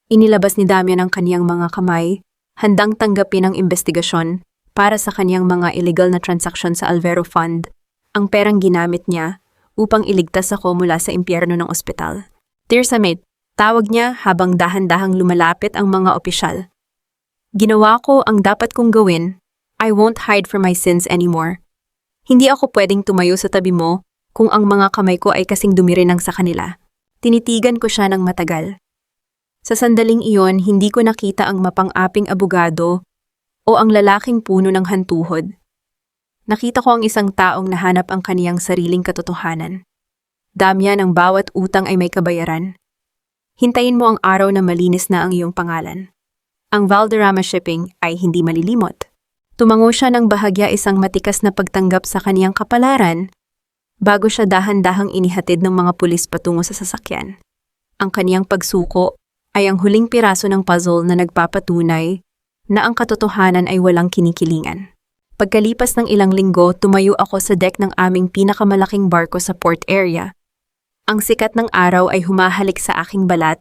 Inilabas ni Damian ang kaniyang mga kamay, handang tanggapin ang investigasyon para sa kaniyang mga illegal na transaksyon sa Alvero Fund, ang perang ginamit niya upang iligtas ako mula sa impyerno ng ospital. Tirsa mate, tawag niya habang dahan-dahang lumalapit ang mga opisyal. Ginawa ko ang dapat kong gawin. I won't hide from my sins anymore. Hindi ako pwedeng tumayo sa tabi mo kung ang mga kamay ko ay kasing dumi rin ng sa kanila. Tinitigan ko siya ng matagal. Sa sandaling iyon, hindi ko nakita ang mapang-aping abogado o ang lalaking puno ng hantuhod. Nakita ko ang isang taong nahanap ang kaniyang sariling katotohanan. Damian, ang bawat utang ay may kabayaran. Hintayin mo ang araw na malinis na ang iyong pangalan. Ang Valderrama Shipping ay hindi malilimot. Tumango siya ng bahagya, isang matikas na pagtanggap sa kaniyang kapalaran, bago siya dahan-dahang inihatid ng mga pulis patungo sa sasakyan. Ang kaniyang pagsuko ay ang huling piraso ng puzzle na nagpapatunay na ang katotohanan ay walang kinikilingan. Pagkalipas ng ilang linggo, tumayo ako sa deck ng aming pinakamalaking barko sa port area. Ang sikat ng araw ay humahalik sa aking balat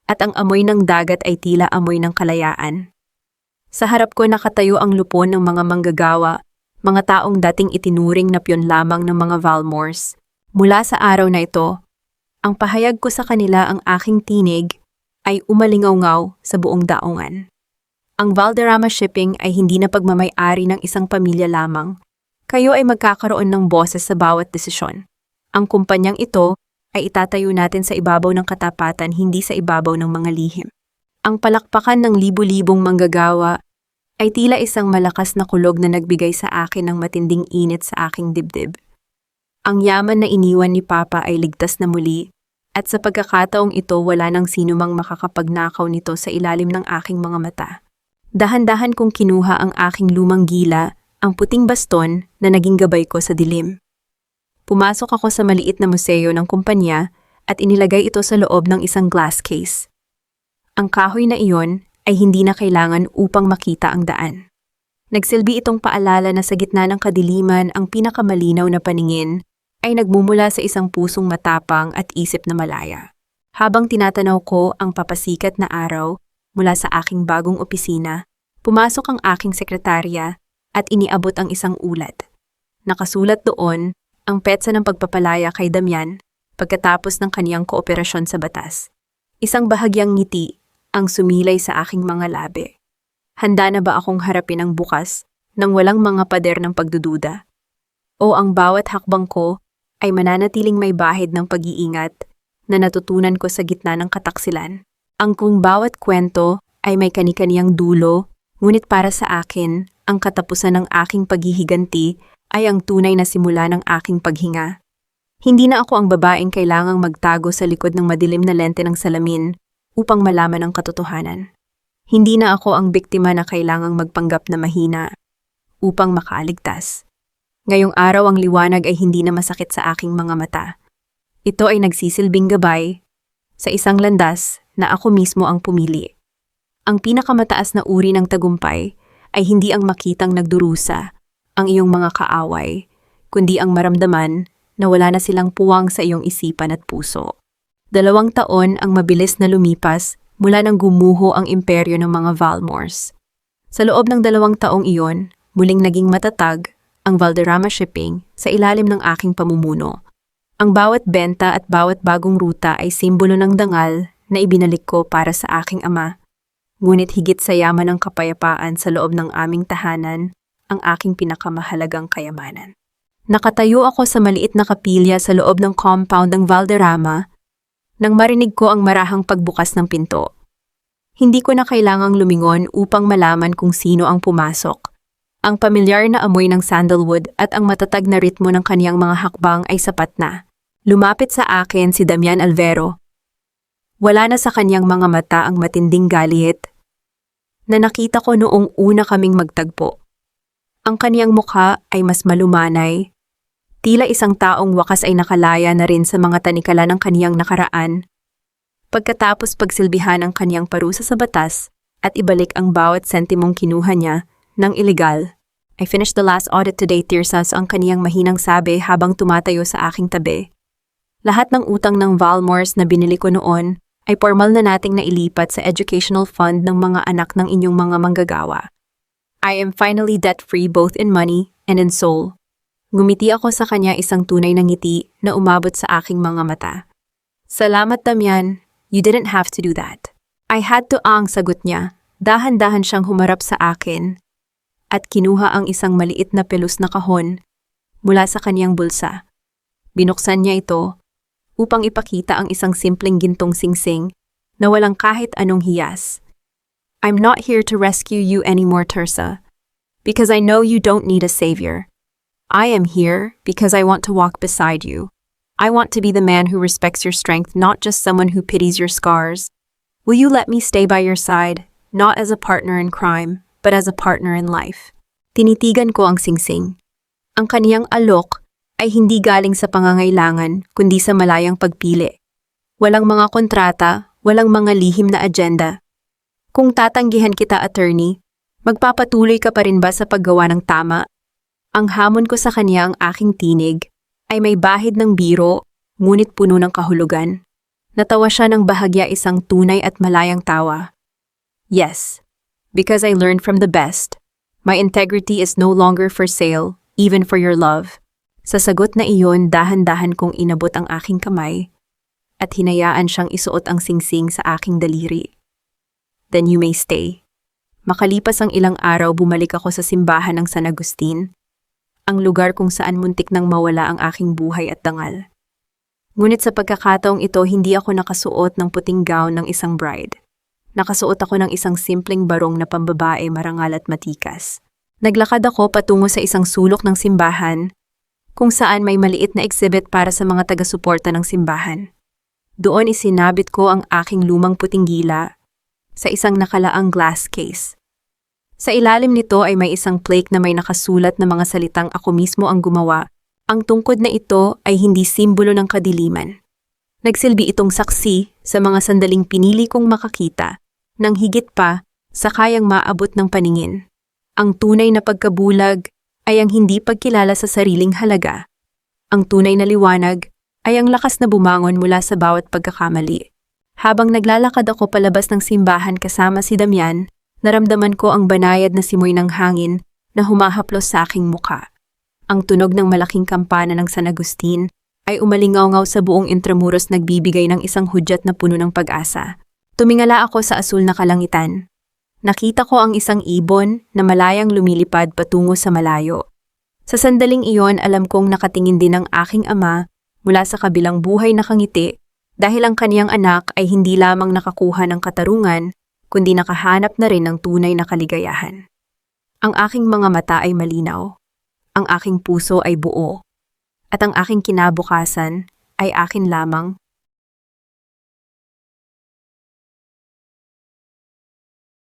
at ang amoy ng dagat ay tila amoy ng kalayaan. Sa harap ko nakatayo ang lupon ng mga manggagawa, mga taong dating itinuring na piyon lamang ng mga Valmores. Mula sa araw na ito, ang pahayag ko sa kanila, ang aking tinig, ay umalingaw-ngaw sa buong daungan. Ang Valderrama Shipping ay hindi na pagmamay-ari ng isang pamilya lamang. Kayo ay magkakaroon ng boses sa bawat desisyon. Ang kumpanyang ito ay itatayo natin sa ibabaw ng katapatan, hindi sa ibabaw ng mga lihim. Ang palakpakan ng libu-libong manggagawa ay tila isang malakas na kulog na nagbigay sa akin ng matinding init sa aking dibdib. Ang yaman na iniwan ni Papa ay ligtas na muli, at sa pagkakataong ito wala nang sinumang makakapagnakaw nito sa ilalim ng aking mga mata. Dahan-dahan kong kinuha ang aking lumang gila, ang puting baston na naging gabay ko sa dilim. Pumasok ako sa maliit na museo ng kumpanya at inilagay ito sa loob ng isang glass case. Ang kahoy na iyon ay hindi na kailangan upang makita ang daan. Nagsilbi itong paalala na sa gitna ng kadiliman, ang pinakamalinaw na paningin ay nagmumula sa isang pusong matapang at isip na malaya. Habang tinatanaw ko ang papasikat na araw mula sa aking bagong opisina, pumasok ang aking sekretarya at iniabot ang isang ulat. Nakasulat doon ang petsa ng pagpapalaya kay Damian pagkatapos ng kaniyang kooperasyon sa batas. Isang bahagyang ngiti ang sumilay sa aking mga labi. Handa na ba akong harapin ang bukas nang walang mga pader ng pagdududa? O ang bawat hakbang ko ay mananatiling may bahid ng pag-iingat na natutunan ko sa gitna ng kataksilan? Ang kung bawat kwento ay may kani-kaniyang dulo, ngunit para sa akin, ang katapusan ng aking paghihiganti ay ang tunay na simula ng aking paghinga. Hindi na ako ang babaeng kailangang magtago sa likod ng madilim na lente ng salamin upang malaman ang katotohanan. Hindi na ako ang biktima na kailangang magpanggap na mahina upang makaaligtas. Ngayong araw ang liwanag ay hindi na masakit sa aking mga mata. Ito ay nagsisilbing gabay sa isang landas na ako mismo ang pumili. Ang pinakamataas na uri ng tagumpay ay hindi ang makitang nagdurusa ang iyong mga kaaway, kundi ang maramdaman na wala na silang puwang sa iyong isipan at puso. 2 taon ang mabilis na lumipas mula nang gumuho ang imperyo ng mga Valmores. Sa loob ng 2 taong iyon, muling naging matatag ang Valderrama Shipping sa ilalim ng aking pamumuno. Ang bawat benta at bawat bagong ruta ay simbolo ng dangal na ibinalik ko para sa aking ama. Ngunit higit sa yaman ng kapayapaan sa loob ng aming tahanan, ang aking pinakamahalagang kayamanan Nakatayo ako sa maliit na kapilya sa loob ng compound ng Valderrama nang marinig ko ang marahang pagbukas ng pinto. Hindi ko na kailangang lumingon upang malaman kung sino ang pumasok. Ang pamilyar na amoy ng sandalwood at ang matatag na ritmo ng kaniyang mga hakbang ay sapat na. Lumapit sa akin si Damian Alvero. Wala na sa kaniyang mga mata ang matinding galit na nakita ko noong una kaming magtagpo. Ang kaniyang mukha ay mas malumanay. Tila isang taong wakas ay nakalaya na rin sa mga tanikala ng kaniyang nakaraan. Pagkatapos pagsilbihan ang kaniyang parusa sa batas at ibalik ang bawat sentimong kinuha niya ng ilegal. I finished the last audit today, Tirsa, so ang kaniyang mahinang sabi habang tumatayo sa aking tabi. Lahat ng utang ng Valmores na binili ko noon ay formal na nating nailipat sa educational fund ng mga anak ng inyong mga manggagawa. I am finally debt-free both in money and in soul. Ngumiti ako sa kanya, isang tunay na ngiti na umabot sa aking mga mata. Salamat, Damian. You didn't have to do that. I had to, ang sagot niya. Dahan-dahan siyang humarap sa akin at kinuha ang isang maliit na pelus na kahon mula sa kaniyang bulsa. Binuksan niya ito upang ipakita ang isang simpleng gintong singsing na walang kahit anong hiyas. I'm not here to rescue you anymore, Tirsa, because I know you don't need a savior. I am here because I want to walk beside you. I want to be the man who respects your strength, not just someone who pities your scars. Will you let me stay by your side, not as a partner in crime, but as a partner in life? Tinitigan ko ang singsing. Ang kaniyang alok ay hindi galing sa pangangailangan, kundi sa malayang pagpili. Walang mga kontrata, walang mga lihim na agenda. Kung tatanggihan kita, attorney, magpapatuloy ka pa rin ba sa paggawa ng tama? Ang hamon ko sa kaniya, ang aking tinig, ay may bahid ng biro, ngunit puno ng kahulugan. Natawa siya ng bahagya, isang tunay at malayang tawa. Yes, because I learned from the best. My integrity is no longer for sale, even for your love. Sa sagot na iyon, dahan-dahan kong inabot ang aking kamay at hinayaan siyang isuot ang singsing sa aking daliri. Then you may stay. Makalipas ang ilang araw, bumalik ako sa simbahan ng San Agustin, ang lugar kung saan muntik nang mawala ang aking buhay at dangal. Ngunit sa pagkakataong ito, hindi ako nakasuot ng puting gown ng isang bride. Nakasuot ako ng isang simpleng barong na pambabae, marangal at matikas. Naglakad ako patungo sa isang sulok ng simbahan, kung saan may maliit na exhibit para sa mga taga-suporta ng simbahan. Doon isinabit ko ang aking lumang puting gila sa isang nakalaang glass case. Sa ilalim nito ay may isang plaque na may nakasulat na mga salitang ako mismo ang gumawa. Ang tungkod na ito ay hindi simbolo ng kadiliman. Nagsilbi itong saksi sa mga sandaling pinili kong makakita ng higit pa sa kayang maabot ng paningin. Ang tunay na pagkabulag ay ang hindi pagkilala sa sariling halaga. Ang tunay na liwanag ay ang lakas na bumangon mula sa bawat pagkakamali. Habang naglalakad ako palabas ng simbahan kasama si Damian, naramdaman ko ang banayad na simoy ng hangin na humahaplos sa aking muka. Ang tunog ng malaking kampana ng San Agustin ay umalingaw-ngaw sa buong Intramuros, nagbibigay ng isang hudyat na puno ng pag-asa. Tumingala ako sa asul na kalangitan. Nakita ko ang isang ibon na malayang lumilipad patungo sa malayo. Sa sandaling iyon, alam kong nakatingin din ang aking ama mula sa kabilang buhay na kangiti, dahil ang kaniyang anak ay hindi lamang nakakuha ng katarungan, kundi nakahanap na rin ng tunay na kaligayahan. Ang aking mga mata ay malinaw, ang aking puso ay buo, at ang aking kinabukasan ay akin lamang